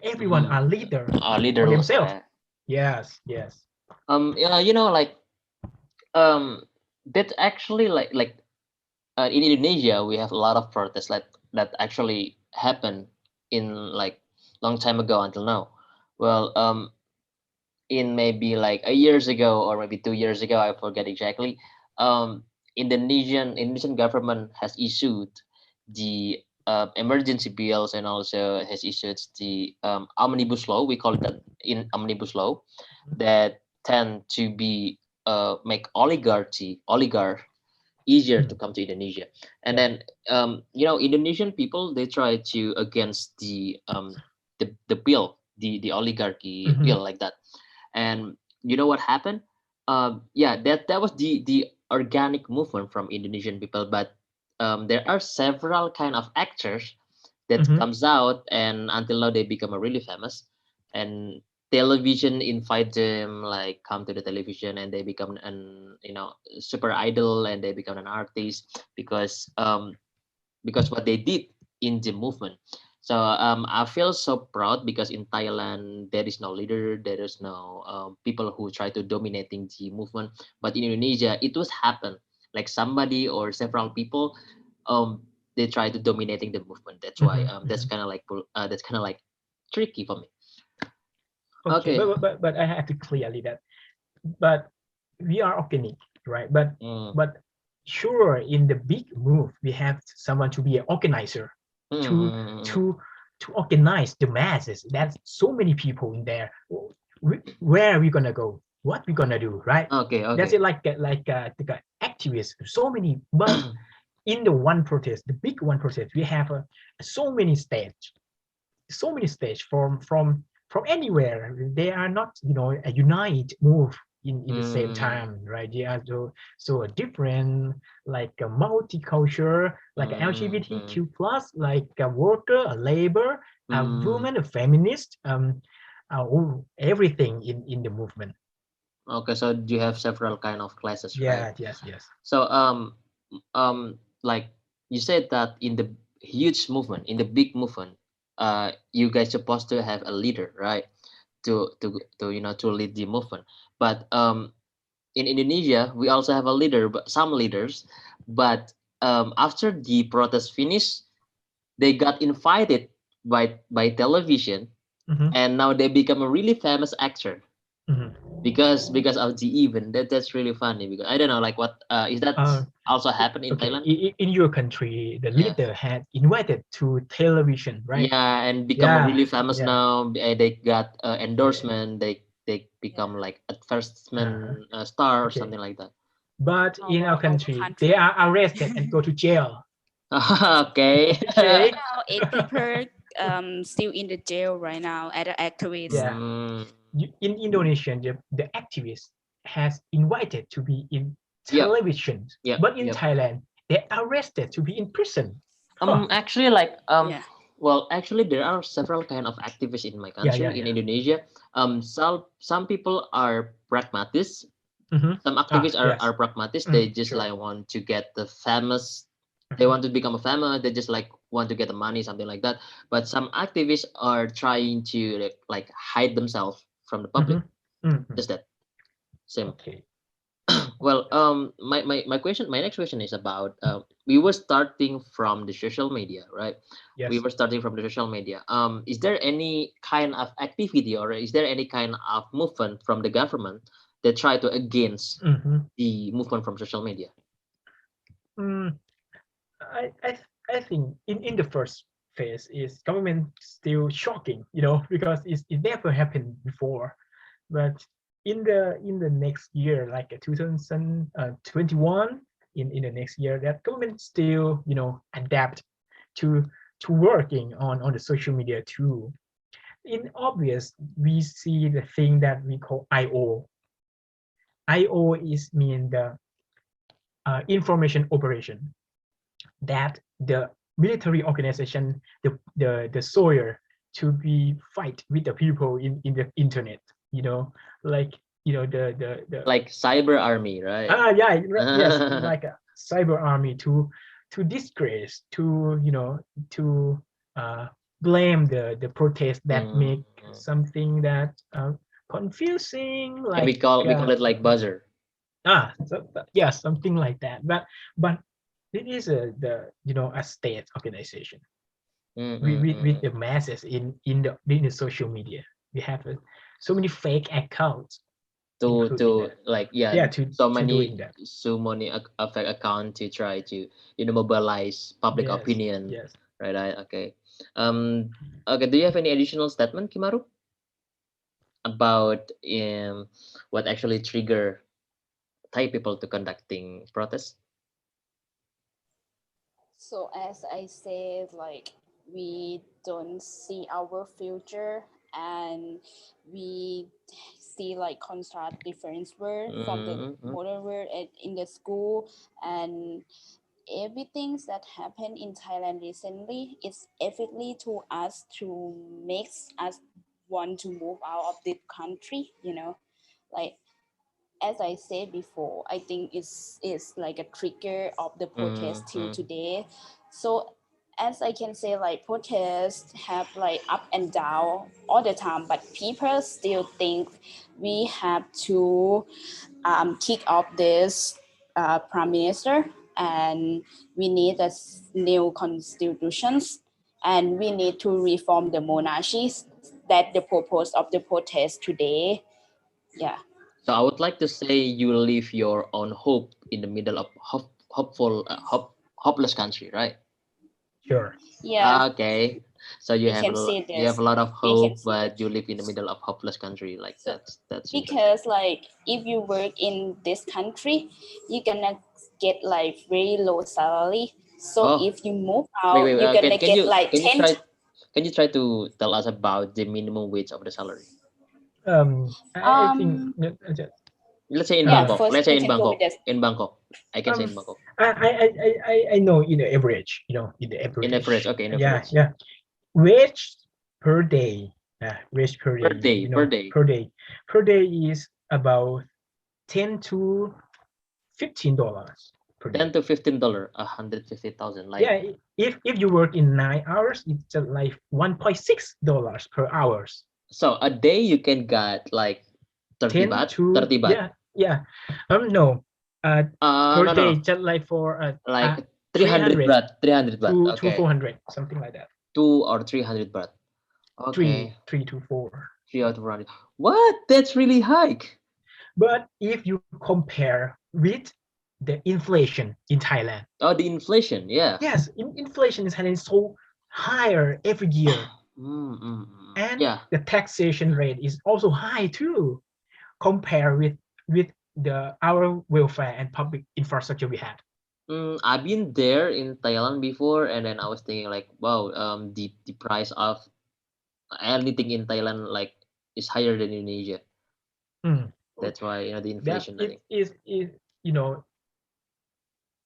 Everyone are leader for themselves. Yes. Like that's actually like in Indonesia we have a lot of protests like that actually happened in like long time ago until now. Well, in maybe like a years ago or maybe 2 years ago, I forget exactly. Indonesian government has issued the emergency bills, and also has issued the omnibus law. We call it that in omnibus law, that tend to be make oligarch easier to come to Indonesia. And then Indonesian people, they try to against the bill, the oligarchy bill like that. And you know what happened? That was the organic movement from Indonesian people. But there are several kind of actors that comes out, and until now they become really famous, and television invite them, like come to the television, and they become an super idol, and they become an artist because what they did in the movement. So I feel so proud, because in Thailand there is no leader, there is no people who try to dominating the movement. But in Indonesia, it was happen like somebody or several people, they try to dominating the movement. That's why that's kind of like tricky for me. Okay. But I have to clearly that, but we are organic, right? But sure, in the big move, we have someone to be an organizer, to to organize the masses. That's so many people in there. Where are we gonna go? What we gonna do, right? Okay, That's okay. it, like the activists, so many. But in the one protest, the big one protest, we have so many stage from anywhere. They are not, a unite move in the same time, right? They are so different, like a multicultural, like a LGBTQ plus, like a worker, a labor, a woman, a feminist, everything in the movement. Okay, so you have several kind of classes, right? Yes, yes. So like you said that in the huge movement, in the big movement, you guys supposed to have a leader, right? To lead the movement. But in Indonesia, we also have a leader, but some leaders. But after the protest finished, they got invited by television, and now they become a really famous actor because of the event. That's really funny, because I don't know, like, what is that also happen in Okay, Thailand? in your country, the Yeah. leader had invited to television, right? Yeah, and become really famous yeah. now. They got endorsement. They become like advertisement star or Okay. something like that. But in our Our country, country. they are arrested and go to jail. Okay. Okay. Now 8 people still in the jail right now as an activist. Yeah. In Indonesia, the activist has invited to be in Yep. television, Yep. but in Yep. Thailand, they're arrested to be in prison. Actually, like Yeah. well, actually, there are several kind of activists in my country, in yeah. Indonesia. Some people are pragmatists. Some activists Yes. are pragmatists. They just Sure. like want to get the famous. They want to become a famous. They just like want to get the money, something like that. But some activists are trying to like hide themselves from the public. Just that. Same. Okay. Well, my next question is about we were starting from the social media, right? Yes. We were starting from the social media. Is there any kind of activity, or is there any kind of movement from the government that try to against the movement from social media? I think in the first phase is government still shocking, because it never happened before. But in the next year, like 2021, in the next year, that government still adapt to working on the social media too. In obvious, we see the thing that we call IO. IO is mean the information operation, that the military organization, the soldier, to be fight with the people in the internet, like the Like cyber army, right? yes, like a cyber army to disgrace, to blame the protest that make something that confusing, Yeah, like we call it like buzzer. yes, something like that. But it is a state organization with the masses in the social media. We have so many fake accounts To like so to many doing that. fake account to try to mobilize public Yes, opinion, yes. right? Okay. Okay, do you have any additional statement, Kim Haru, about what actually trigger Thai people to conducting protests? So as I said, like we don't see our future, and we see like construct different word from the modern word in the school, and everything that happened in Thailand recently is effectively to us to make us want to move out of this country, like as I said before, I think it's like a trigger of the protest till today. So as I can say, like protests have like up and down all the time, but people still think we have to kick off this prime minister, and we need a new constitutions, and we need to reform the monarchies. That the purpose of the protest today. Yeah. So I would like to say you leave your own hope in the middle of hopeless country, right? Sure. Yeah. Okay. So you we have can see you have this. a lot of We can hope, see but this. you live in the middle of hopeless country. Like So that's interesting. because like if you work in this country, you're gonna get like very low salary. So Oh, if you move wait, out, wait. you're gonna Can get you like 10. can you try to tell us about the minimum wage of the salary? I think Um, Let's say in yeah, Bangkok. first Let's say you in can go with Bangkok. this. In Bangkok, I can say in um Bangkok. I know in the average, in the In average, average. okay, in Yeah, average. yeah. Wage per day. Wage per Per day. day, per day. Per day is about $10 to $15 per day. $10 to $15, 150,000. Like Yeah, if you work in 9 hours, it's just like $1.6 per hours. so, a day you can get like 30 10 baht, to 30 baht. yeah. No. Per No, day, no, just like for like 300 300 baht, 300 baht. to Okay, 400, something like that. 2 or 300 baht. Okay, Three to four. 3 or 400. What? That's really high. But if you compare with the inflation in Thailand, Oh, the inflation, yeah. yes, inflation in Thailand is so higher every year, and Yeah. the taxation rate is also high too, compared with the our welfare and public infrastructure we had. I've been there in Thailand before, and then I was thinking like, wow, the price of anything in Thailand like is higher than Indonesia. Mm. That's why the That inflation. I think. is you know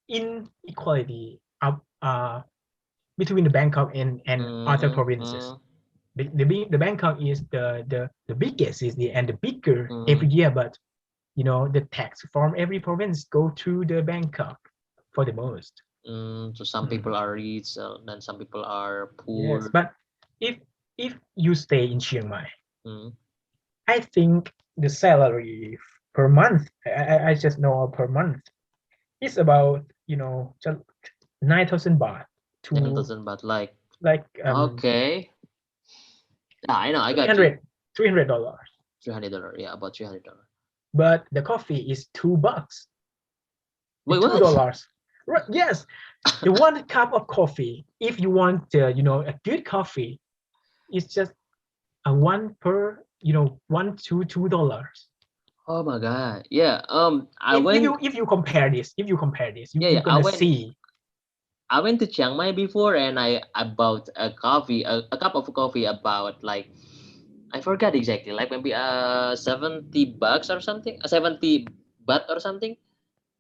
inequality of between the Bangkok and other provinces. Mm. The Bangkok is the biggest is and the bigger every Mm. year, but the tax from every province go to the Bangkok for the most. So some people are rich, then some people are Yes, poor. but if if you stay in Chiang Mai, Mm. I think the salary per month, I just know per month, is about just 9,000 baht to 9,000 baht, like like okay. Yeah, I know, I three got you. hundred $300. $300, yeah, about $300. But the coffee is $2. Wait, Two what? dollars. Right? Yes, the one cup of coffee. If you want, a good coffee, it's just a one per, $1 to $2. Oh my God, yeah. I If went. you compare this, Yeah, you're yeah. gonna see. I went to Chiang Mai before, and I bought a coffee, a cup of coffee about like I forgot exactly, like maybe $70 or something, 70 baht or something.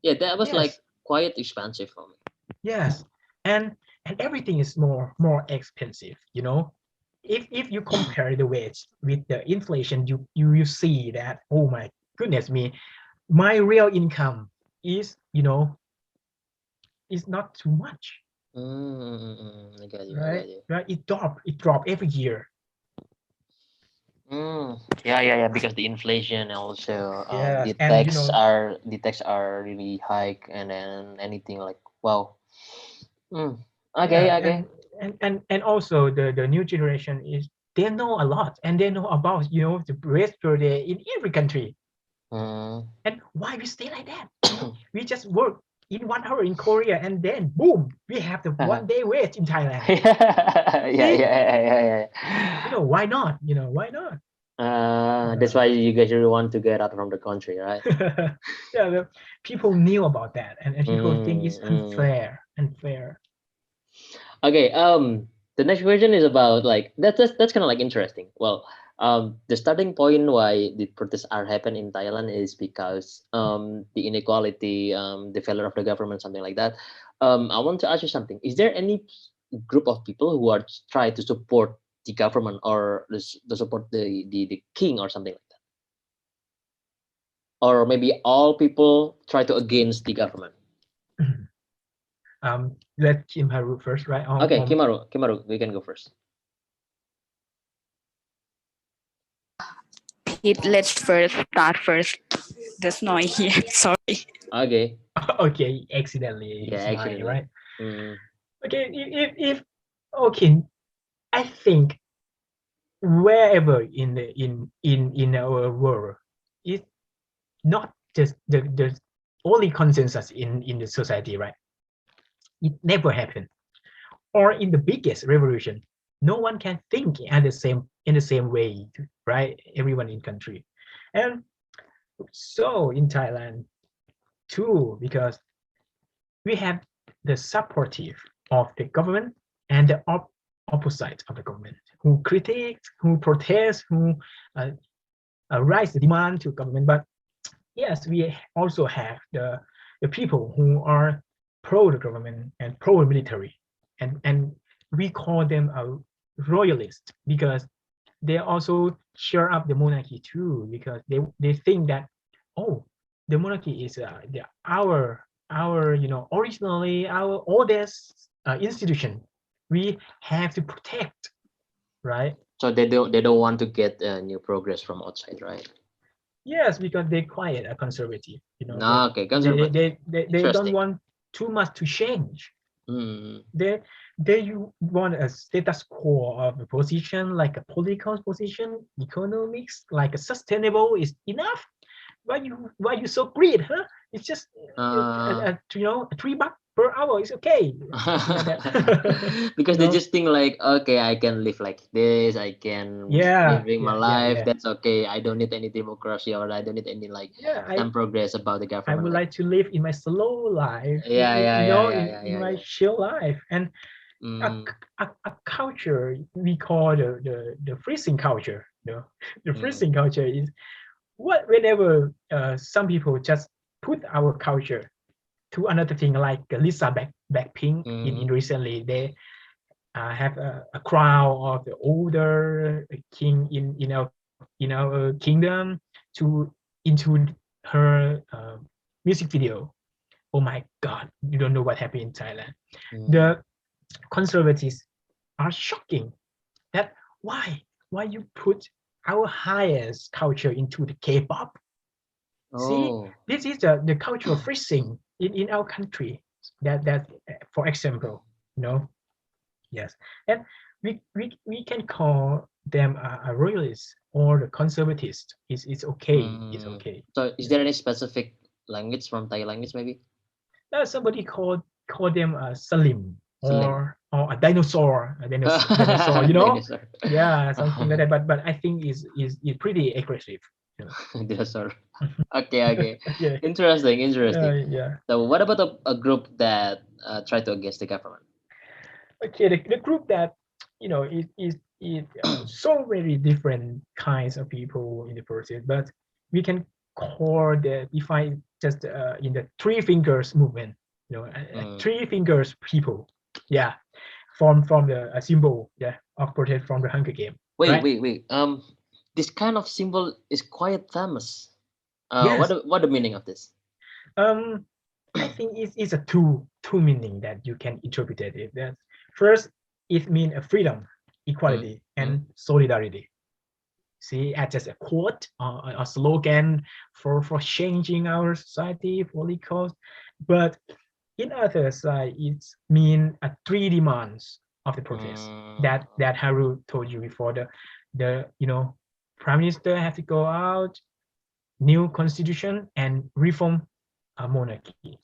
Yeah, that was like Yes, quite expensive for me. yes, and everything is more expensive. If you compare the wage with the inflation, you see that, oh my goodness me, my real income is is not too much. I got you. I Right, got you. right. It drop every year. Yeah. Because the inflation and also Yes, and the tax are really high, and then anything like wow. Mm. Okay, yeah, okay. and also the new generation is, they know a lot, and they know about the rate per day in every country. Mm. And why we stay like that? We just work in 1 hour in Korea, and then boom, we have the 1 day wait in Thailand. See, Yeah. why not? Why not? That's why you guys really want to get out from the country, right? Yeah, the people knew about that, and people think it's Mm. unfair. Okay. The next question is about like that's kind of like interesting. Well, the starting point why the protests are happen in Thailand is because the inequality, the failure of the government, something like that. I want to ask you something. Is there any group of people who are try to support the government or to support the king or something like that? Or maybe all people try to against the government? Let Kim Haru first, right? Okay, Kimaru, we can go first. Let's start first. There's noise here. Sorry. Okay. Okay, accidentally, Yeah, it's mine, accidentally. right? Okay, if okay, I think wherever in our world, it's not just the only consensus in the society, right? It never happened. Or in the biggest revolution, no one can think at the same in the same way, right? Everyone in country, and so in Thailand too, because we have the supportive of the government and the opposite of the government, who critique, who protest, who uh, raise the demand to government. But yes, we also have the people who are pro the government and pro military, and we call them a royalist because they also cheer up the monarchy too, because they think that, oh, the monarchy is our originally our oldest institution, we have to protect, right? So they don't want to get new progress from outside, right? Yes, because they quite a conservative, No, okay, they don't interesting. want too much to change. Mm. They want a status quo of a position, like a political position, economics, like a sustainable is enough. Why you so great, huh? It's just Uh, $3 per hour is okay, something like that. because you they know? just think like, okay, I can live like this, I can Yeah, living my yeah, yeah, life, yeah, that's okay. I don't need any democracy, or I don't need any like yeah. some progress about the I government. would Like, like to live in my slow life, yeah, yeah, yeah, yeah, yeah, in yeah, my yeah. chill life, and Mm, a culture we call the freezing culture. The mm, freezing culture is whenever some people just put our culture to another thing, like Lisa Blackpink in mm. recently they have a crown of the older king in our kingdom to into her music video. Oh my God, you don't know what happened in Thailand. Mm. The conservatives are shocking that why you put our highest culture into the K-pop. See, Oh, this is the cultural freezing in our country. That for example, you know, yes, and we can call them a royalist or the conservatist. It's okay. It's mm. okay. So is Yes. there any specific language from Thai language maybe? Somebody called them a Salim Slim. or a dinosaur, dinosaur. Dinosaur. Yeah, something like that. But I think is pretty aggressive. You know. Dinosaur. Okay, okay. Yeah, Interesting, interesting. yeah. So what about a group that try to against the government? Okay, the group that is so very different kinds of people in the process, but we can call the define just in the three fingers movement. Mm. Three fingers people. Yeah, from the symbol, yeah, of protest from the Hunger Game, Wait, right? wait, wait. This kind of symbol is quite famous. Yes. What the meaning of this? Um, I think it's a two meaning that you can interpret it. That first, it means a freedom, Mm, equality, mm, and solidarity. See, as just a quote, a slogan for changing our society, political. But in other side, it's mean three demands of the protest mm. that Haru told you before. The prime minister has to go out, new constitution, and reform a monarchy.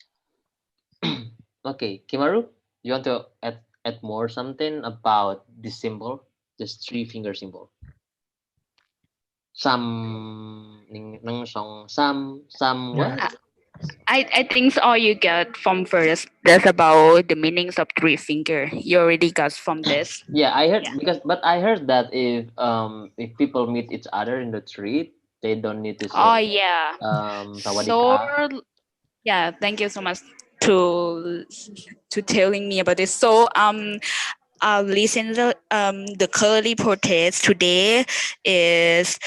Okay, Kimaru, you want to add more something about this symbol, this three finger symbol? Some ning nang song some Yeah. what? I think all you get from first. That's about the meanings of three finger. You already got from this. Yeah, I heard Yeah. but I heard that if people meet each other in the street, they don't need to Oh say yeah. So sawadika. yeah, thank you so much to to telling me about this. So listen the currently protest today is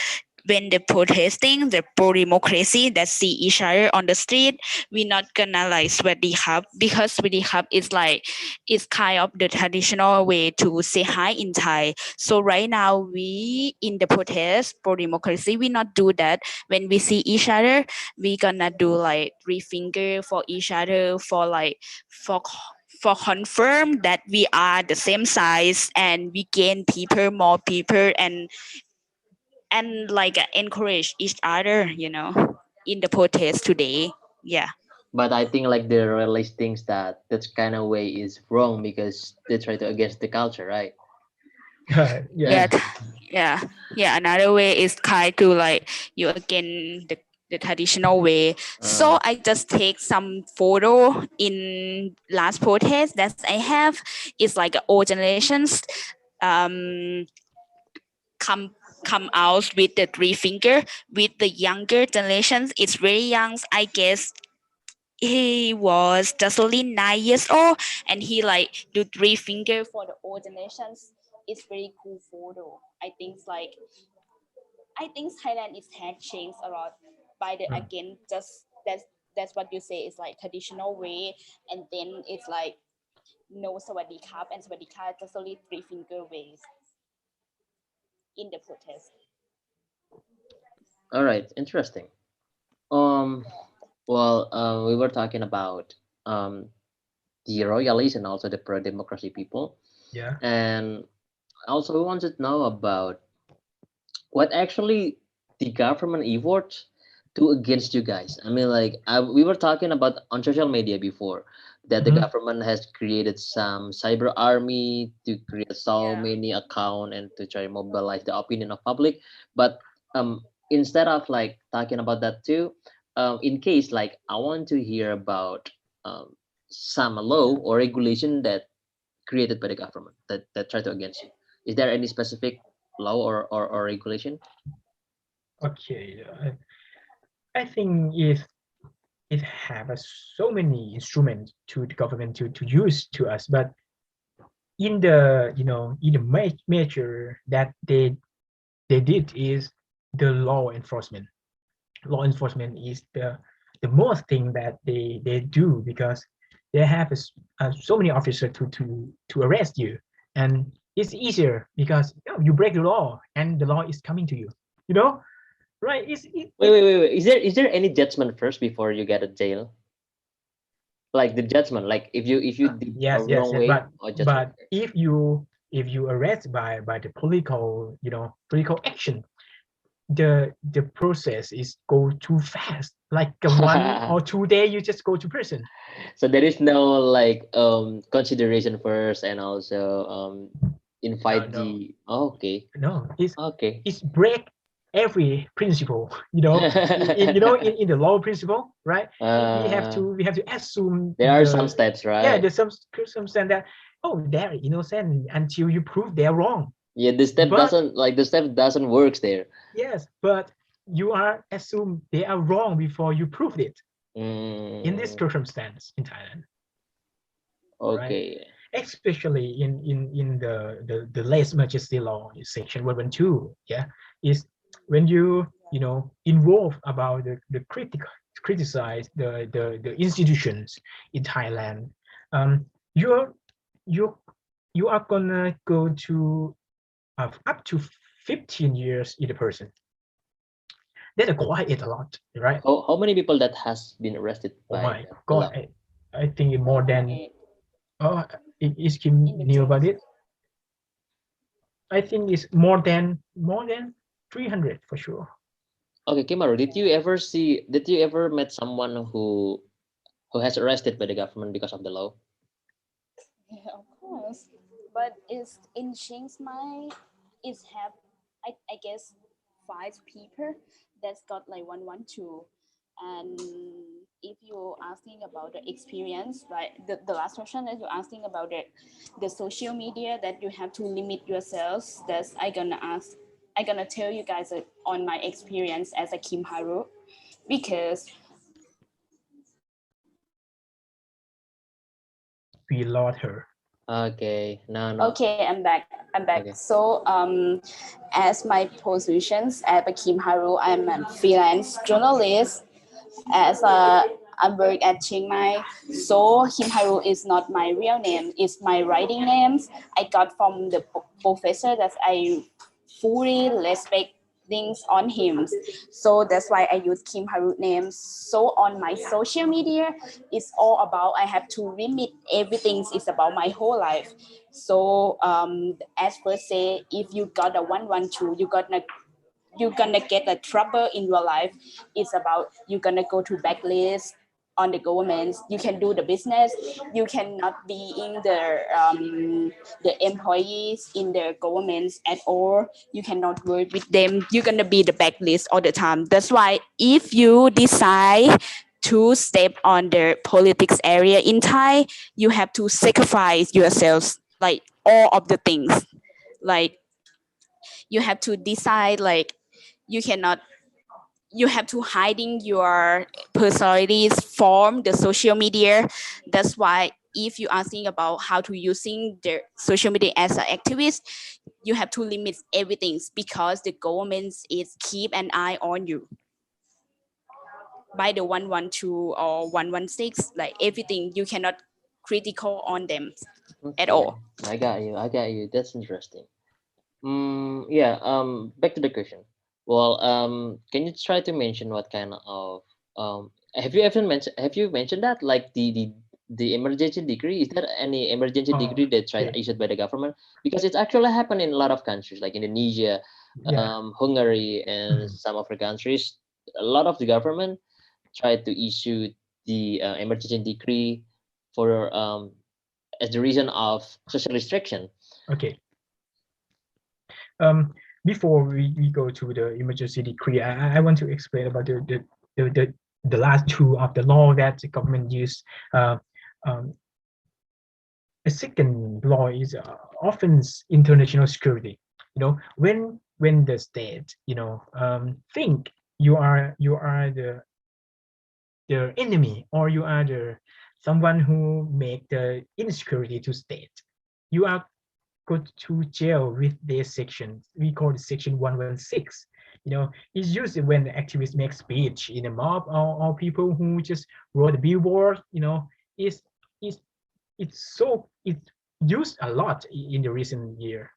when they're protesting the pro democracy that see each other on the street. We're not gonna like sweat the hub because sweat the hub is like it's kind of the traditional way to say hi in Thai. So right now we in the protest pro democracy we not do that. When we see each other we gonna do like three finger for each other for like for for confirm that we are the same size and we gain people more people and like encourage each other in the protest today. Yeah. But I think like the realist thinks that kind of way is wrong because they try to against the culture, right? Yeah. Another way is kind to like you again the traditional way. So I just take some photo in last protest that I have. It's like old generations um come out with the three finger. With the younger generations, it's very young. I guess he was just only 9 years old, and he like do three finger for the old generations. It's very cool photo. I think Thailand is had changed a lot by the again just that's what you say is like traditional way, and then it's like no sawadi kap and sawadi ka just only three finger ways in the protest. All right, interesting. Well, we were talking about the royalists and also the pro-democracy people, Yeah. and also we wanted to know about what actually the government efforts do against you guys. I mean, like we were talking about on social media before that the government has created some cyber army to create so many account and to try to mobilize the opinion of public. But instead of like talking about that too, in case like I want to hear about some law or regulation that created by the government that try to against you. Is there any specific law or regulation? Okay. I think if it have so many instruments to the government to use to us, but in the in the major that they did is the law enforcement. Law enforcement is the most thing that they do, because they have so many officers to arrest you, and it's easier because you break the law and the law is coming to you, right? Wait. Is there any judgment first before you get a jail? Like the judgment, like if you did a yes, wrong way or judgment? but if you arrest by the political action, the process is go too fast, like 1 or 2 days you just go to prison. So there is no like consideration first and also invite No, the okay. no, Okay. it's break every principle, in the law principle, right? We have to assume There are some steps, right? there's some circumstance that they're innocent until you prove they're wrong. Yeah, But the step doesn't work there. yes, but you are assumed they are wrong before you prove it in this circumstance in Thailand, right? Okay. Especially in the less majesty law section 112, is when involve about the criticize the institutions in Thailand, you're you you are gonna go to up to 15 years in a person. That's quite a lot, right? How many people that has been arrested Oh by my the law? God, I think more than is Kim knew about it? I think it's more than 300 for sure. Okay, Kim Haru, did you ever met someone who has arrested by the government because of the law? Yeah, of course. But it's in Chiang Mai, it's have I guess 5 people that's got like 112. And if you're asking about the experience, right? The last question that you're asking about the social media that you have to limit yourselves, that's I gonna tell you guys on my experience as a Kim Haru, because We lost her. Okay, no. okay, I'm back. Okay. So, as my positions at Kim Haru, I'm a freelance journalist. As I work at Chiang Mai, so Kim Haru is not my real name; it's my writing names. I got from the professor that I fully respect things on him. So that's why I use Kim Haru name. So on my social media, it's all about I have to limit everything. It's about my whole life. So as first say, if you got a 112, you're gonna get a trouble in your life. It's about you're gonna go to backlist on the governments. You can do the business. You cannot be in the employees in the governments at all. You cannot work with them. You're gonna be the backlist all the time. That's why if you decide to step on the politics area in Thai, you have to sacrifice yourselves, like all of the things. Like you have to decide, like you cannot, you have to hiding your personalities from the social media. That's why if you are thinking about how to using the social media as an activist, you have to limit everything because the government is keep an eye on you by the 112 or 116, like everything you cannot critical on them at Okay, all. I got you. I got you. That's interesting. Yeah. Back to the question. Well, can you try to mention what kind of have you mentioned that like the emergency decree? Is there any emergency Oh, decree that's okay. issued by the government? Because it's actually happened in a lot of countries like Indonesia, Yeah. Hungary, and Mhm. some African countries. A lot of the government tried to issue the emergency decree for as the reason of social restriction. Okay. Um, before we go to the emergency decree, I want to explain about the last two of the law that the government used. Uh, um, the second law is often international security. You know, when the state, think you are the enemy, or you are the someone who make the insecurity to state, you are go to jail with this section. We call it section 116. It's used when activists make speech in a mob, or people who just wrote a billboard. It's it's it's used a lot in the recent year.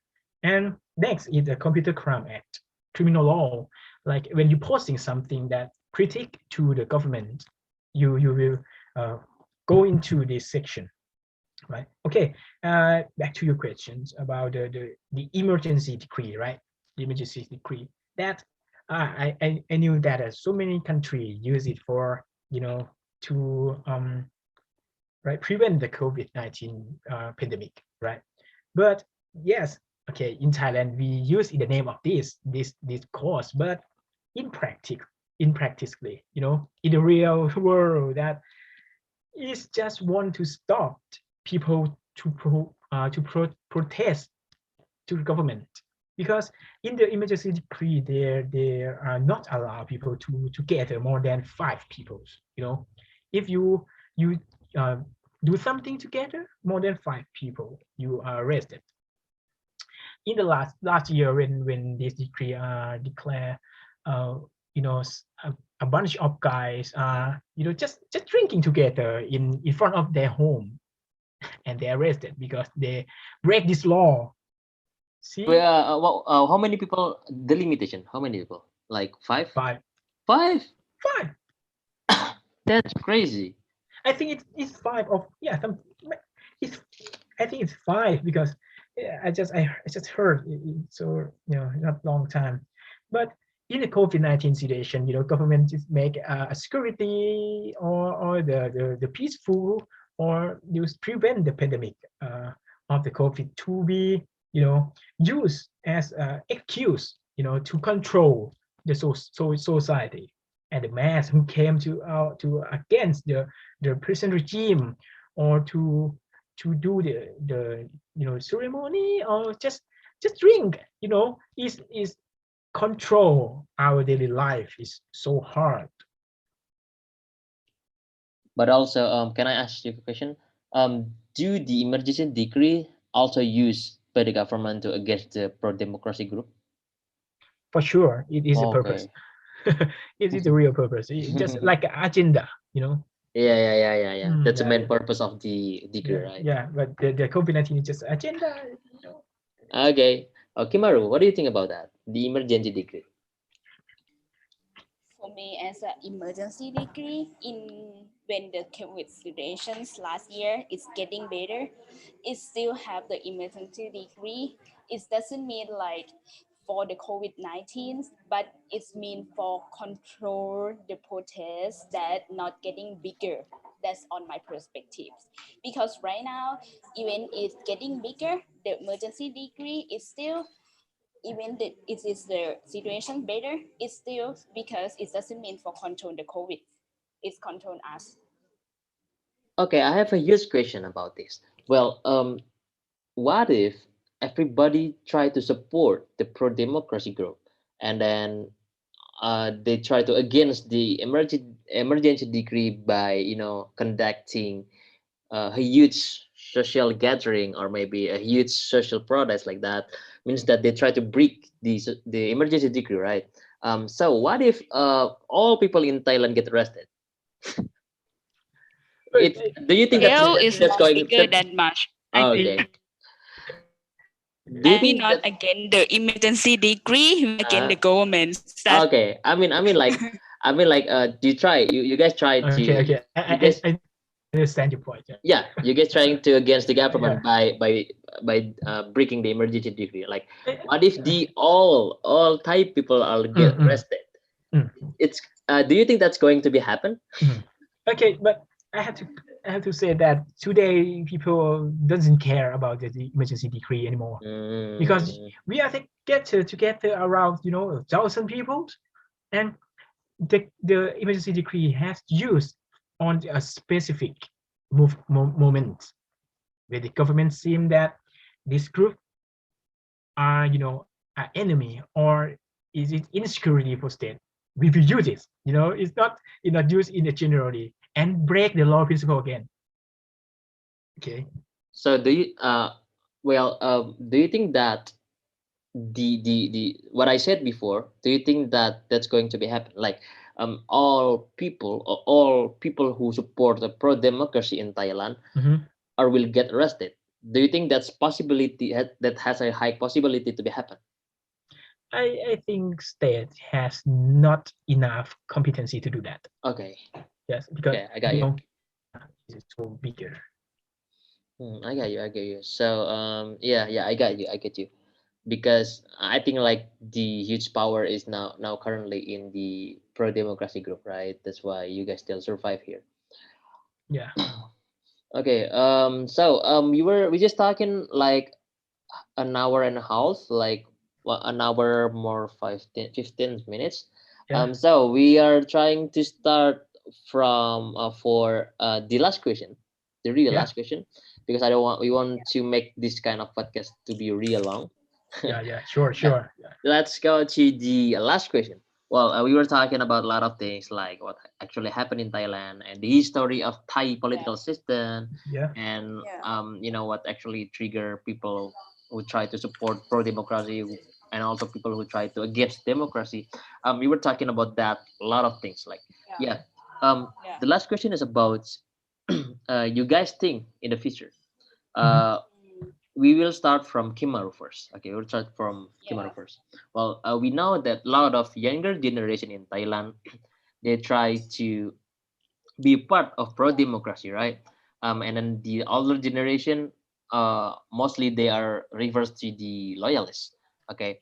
And next is the Computer Crime Act, criminal law. Like when you're posting something that critique to the government, you will uh, go into this section, right? Okay, back to your questions about the emergency decree, right? The emergency decree that I knew that so many countries use it for to right, prevent the COVID-19 pandemic, right? But yes, okay, in Thailand we use in the name of this cause, but in practice, practically, in the real world, that is just want to stop people protest to the government, because in the emergency decree they are not allow people to gather more than 5 people. If you uh, do something together more than 5 people, you are arrested. In the last year, when this decree declare, uh, a bunch of guys just drinking together in front of their home, and they're arrested because they break this law. See, How many people? The limitation. How many people? Like five? five, Five? five. That's crazy. I think it's five of, yeah. It's I think it's five because I just heard so not long time, but in the COVID-19 situation, government just make a security, or the peaceful, or use prevent the pandemic of the COVID to be used as excuse to control the society, and the mass who came to against the prison regime, or to do the ceremony, or just drink, is control our daily life is so hard. But also, can I ask you a question? Do the emergency decree also used by the government to against the pro-democracy group? For sure, it is a purpose. Okay. It is a real purpose. Just like an agenda. Yeah. That's the Yeah, main purpose of the decree, yeah, right? yeah. But the COVID-19 is just agenda. Okay. Kim Haru, what do you think about that? The emergency decree. For me, as an emergency decree, in when the COVID situations last year is getting better, it still have the emergency decree. It doesn't mean like for the COVID-19, but it's mean for control the protests that not getting bigger. That's on my perspective. Because right now, even it's getting bigger, the emergency degree is still, even it is the situation better, it's still because it doesn't mean for control the COVID. It's control us. Okay, I have a huge question about this. Well, what if everybody try to support the pro-democracy group, and then they try to against the emergency decree by conducting a huge social gathering or maybe a huge social protest like that, means that they try to break the emergency decree, right? So what if all people in Thailand get arrested? But It Do you think Hell is that's not going bigger than much. oh, We okay? Do you we think not that against the emergency degree, we against uh, the government. That okay? You guys try to okay. you guys I understand your point. Yeah. yeah, you guys trying to against the Yeah. government by breaking the emergency decree. Like, Eh, what if the all Thai people are get mm, arrested? mm, It's Do you think that's going to be happen? mm. Okay, but I have to say that today people doesn't care about the emergency decree anymore because Mm, we are together around 1,000 people, and the emergency decree has used on a specific moment where the government seem that this group are an enemy, or is it insecurity for state. We will use it. It's not used in a generally and break the law principle again. Okay. so do you think that the what I said before, do you think that that's going to be happen? Like, all people who support the pro democracy in Thailand Mhm. or will get arrested. Do you think that's possibility that has a high possibility to be happen? I think state has not enough competency to do that. Okay, Yes, because okay, I got you. it's so bigger. I got you. So yeah, I get you. Because I think like the huge power is now currently in the pro democracy group, right? That's why you guys still survive here. Yeah. Okay, we just talking like an hour and a half, like an hour more 15 minutes. Yeah. So we are trying to start from for the last question, the real Yeah. last question, because we want to make this kind of podcast to be real long. Yeah. Sure. Yeah, Yeah. let's go to the last question. Well, we were talking about a lot of things like what actually happened in Thailand and the history of Thai political system, Yeah. and Yeah. what actually trigger people who try to support pro democracy, and also people who try to against democracy. We were talking about that a lot of things. Like, yeah. Yeah. The last question is about you guys think in the future. Mhm. Uh, we will start from Kim Haru first. Okay, we'll start from Kim Haru Yeah. first. Well, we know that a lot of younger generation in Thailand, they try to be part of pro democracy, right? And then the older generation, mostly they are reverse to the loyalists. Okay.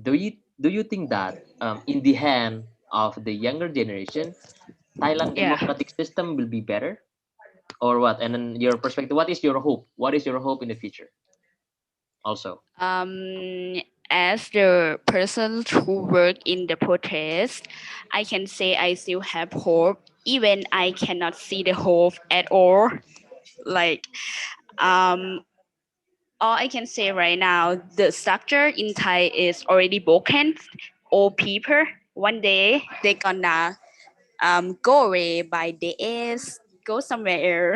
Do you think that in the hand of the younger generation, Thailand Yeah. democratic system will be better, or what? And then your perspective, what is your hope? What is your hope in the future? Also. As the person who work in the protest, I can say I still have hope, even I cannot see the hope at all. Like, um, all I can say right now, the structure in Thai is already broken. Old people, one day they gonna go away by the age, go somewhere.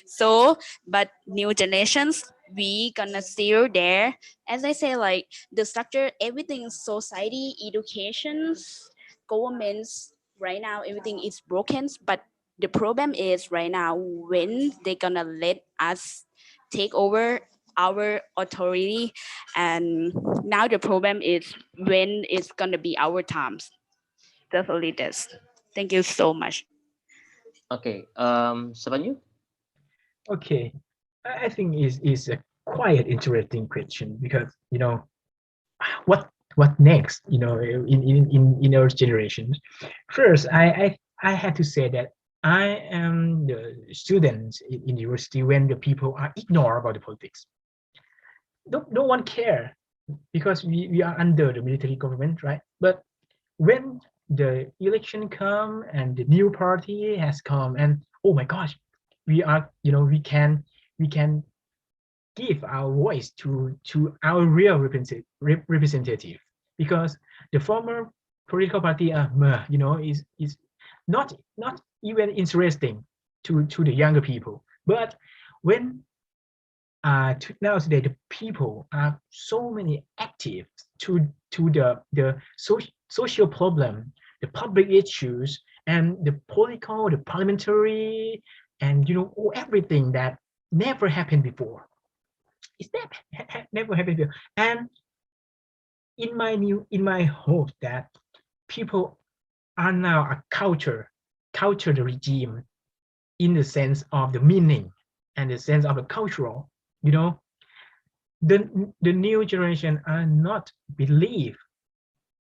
So, but new generations, we gonna still there. As I say, like the structure, everything, society, educations, governments, right now everything is broken. But the problem is right now when they gonna let us take over our authority, and now the problem is when it's gonna be our times. Definitely this. Thank you so much. Okay. Sappanyu? Okay. I think is a quite interesting question because what next, in our generation. First, I had to say that I am the students in university when the people are ignore about the politics. No one care because we are under the military government, right? But when the election come and the new party has come, and oh my gosh, we are, we can give our voice to our real representative, because the former political party is not even interesting to the younger people. But when nowadays the people are so many active to the social problem, the public issues, and the political, the parliamentary, and everything that never happened before. Is that never happened before? And in my hope that people are now a culture the regime, in the sense of the meaning and the sense of the cultural, the new generation are not believe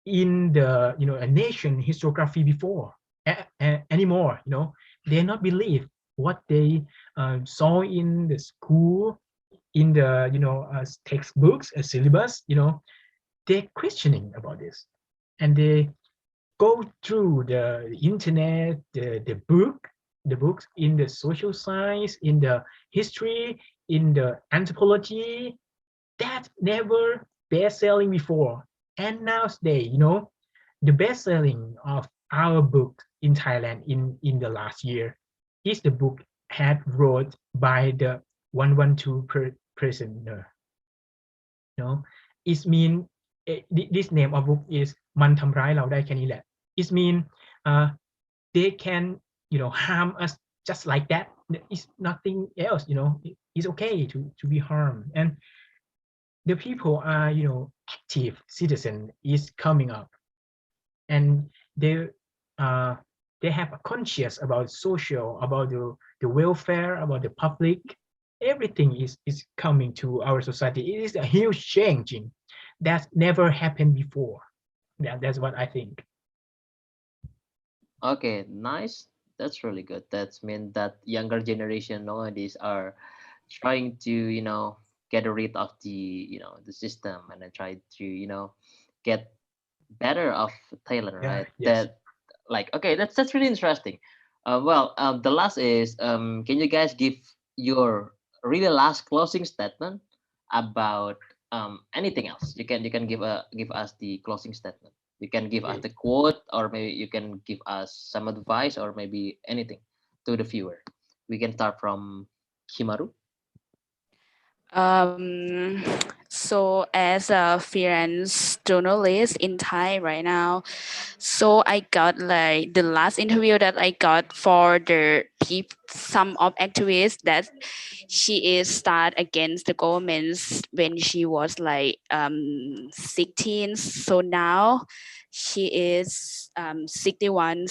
in the a nation historiography before anymore. They not believe what they saw in the school, in the textbooks, syllabus. They're questioning about this, and they go through the internet, the books in the social science, in the history, in the anthropology, that never best selling before. And nowadays, the best selling of our book in Thailand in the last year is the book had wrote by the 112 prisoner. It mean this name of book isมันทำร้ายเราได้แค่นี้แหละ. It mean they can harm us just like that. It's nothing else. It's okay to be harmed. And the people are active citizen is coming up, and they have a conscious about social, about the welfare, about the public. Everything is coming to our society. It is a huge changing that never happened before. That's what I think. Okay, nice. That's really good. That's mean that younger generation nowadays are trying to get rid of the system, and then try to get better of Thailand, right? Yes. That okay, that's really interesting. The last is can you guys give your really last closing statement about anything else? You can give us the closing statement. You can give us the quote, or maybe you can give us some advice, or maybe anything to the viewer. We can start from Kim Haru. So as a freelance journalist in Thai right now, so I got like the last interview that I got for the some of activists that she is start against the governments when she was like 16. So now she is 61,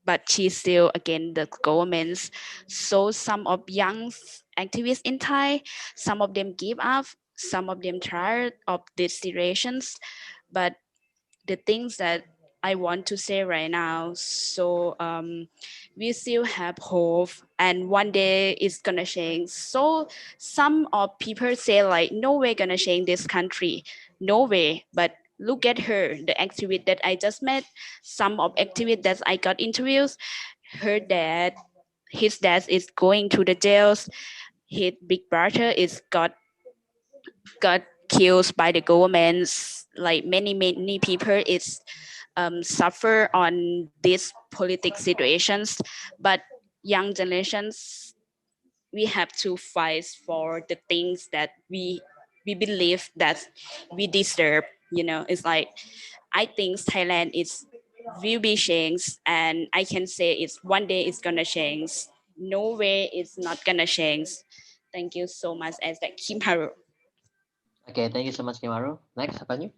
but she's still against the governments. So some of young activists in Thai, some of them give up, some of them tired of these situations. But the things that I want to say right now, so we still have hope, and one day it's gonna change. So some of people say like, no way gonna change this country, no way. But look at her, the activist that I just met, some of activists that I got interviews, her dad, his dad is going to the jails, his big brother is got killed by the governments. Like many people is suffer on these political situations. But young generations, we have to fight for the things that we believe that we deserve. It's like, I think Thailand is will be changed, and I can say it's one day it's gonna change. No way it's not gonna change. Thank you so much. As that Kim Haru. Okay, thank you so much, Kim Haru. Next, Sappanyu.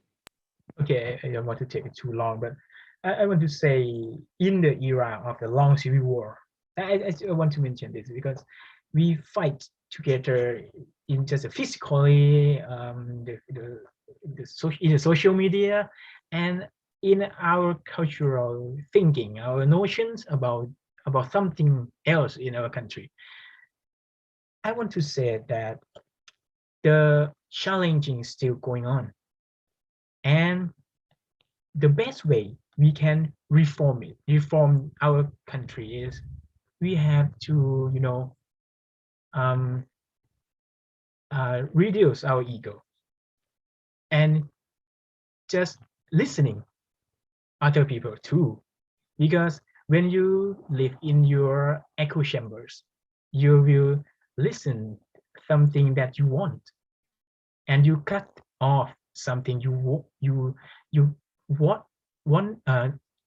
Okay, I don't want to take it too long, but I want to say, in the era of the long civil war, I want to mention this because we fight together in just physically, in the social media and in our cultural thinking, our notions about something else in our country. I want to say that the challenging is still going on, and the best way we can reform our country is we have to, um, reduce our ego and just listening other people too, because when you live in your echo chambers, you will listen something that you want, and you cut off something you what one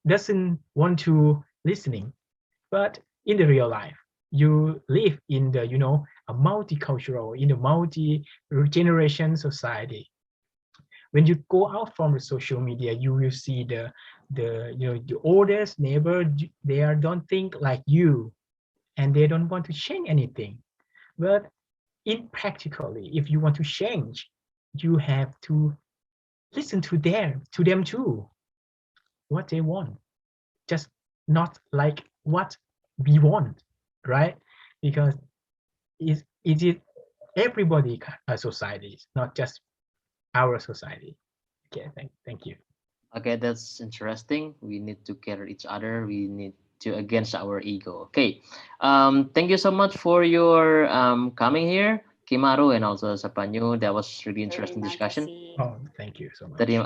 doesn't want to listening. But in the real life, you live in the a multicultural, in a multi-generation society. When you go out from the social media, you will see the oldest neighbor, don't think like you, and they don't want to change anything. But in practically, if you want to change, you have to listen to them too, what they want, just not like what we want, right? Because it is everybody societies, not just our society. Okay, thank you. Okay, that's interesting. We need to care each other. We need to against our ego. Okay, thank you so much for your coming here, Kim Haru and also Sappanyu. That was really interesting Terima discussion. kasih. Oh, thank you so much. Tadi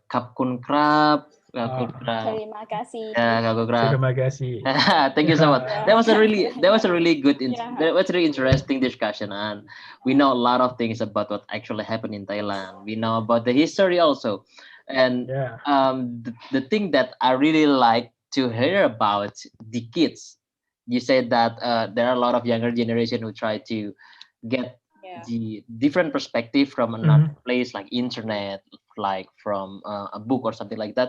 Kapkun Krab, Terima kasih. Kapkun Krab. Terima kasih. Thank you so much. Yeah. That was a really good Yeah. that was a really interesting discussion, and we know a lot of things about what actually happened in Thailand. We know about the history also, and Yeah. the thing that I really like to hear about the kids. You said that there are a lot of younger generation who try to get Yeah. the different perspective from another place, like internet, like from a book or something like that.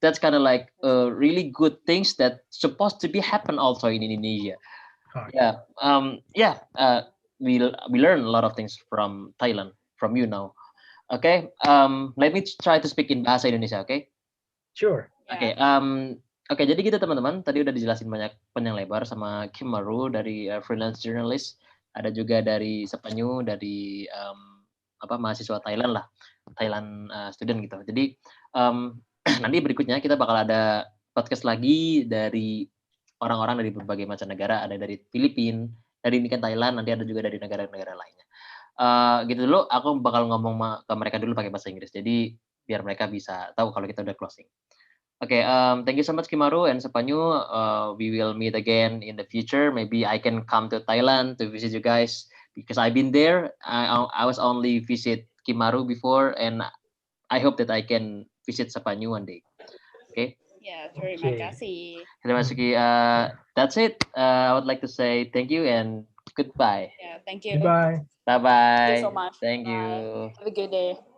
That's kind of like really good things that supposed to be happen also in Indonesia. We learn a lot of things from Thailand, from you now. Okay, let me try to speak in bahasa Indonesia. Okay. Sure. Oke, oke, jadi gitu teman-teman. Tadi udah dijelasin banyak panjang lebar sama Kim Haru dari freelance journalist. Ada juga dari Sappanyu dari mahasiswa Thailand lah, Thailand student gitu. Jadi nanti berikutnya kita bakal ada podcast lagi dari orang-orang dari berbagai macam negara. Ada dari Filipina, dari ini kan Thailand, nanti ada juga dari negara-negara lainnya. Gitu dulu, aku bakal ngomong ke mereka dulu pakai bahasa Inggris. Jadi biar mereka bisa tahu kalau kita udah closing. Okay, thank you so much, Kim Haru and Sappanyu. We will meet again in the future. Maybe I can come to Thailand to visit you guys because I've been there. I was only visit Kim Haru before, and I hope that I can visit Sappanyu one day. Okay. Yeah, terima kasih. Terima kasih. That's it. I would like to say thank you and goodbye. Yeah, thank you. Goodbye. Bye bye. Thank you so much. Thank Bye. you. Have a good day.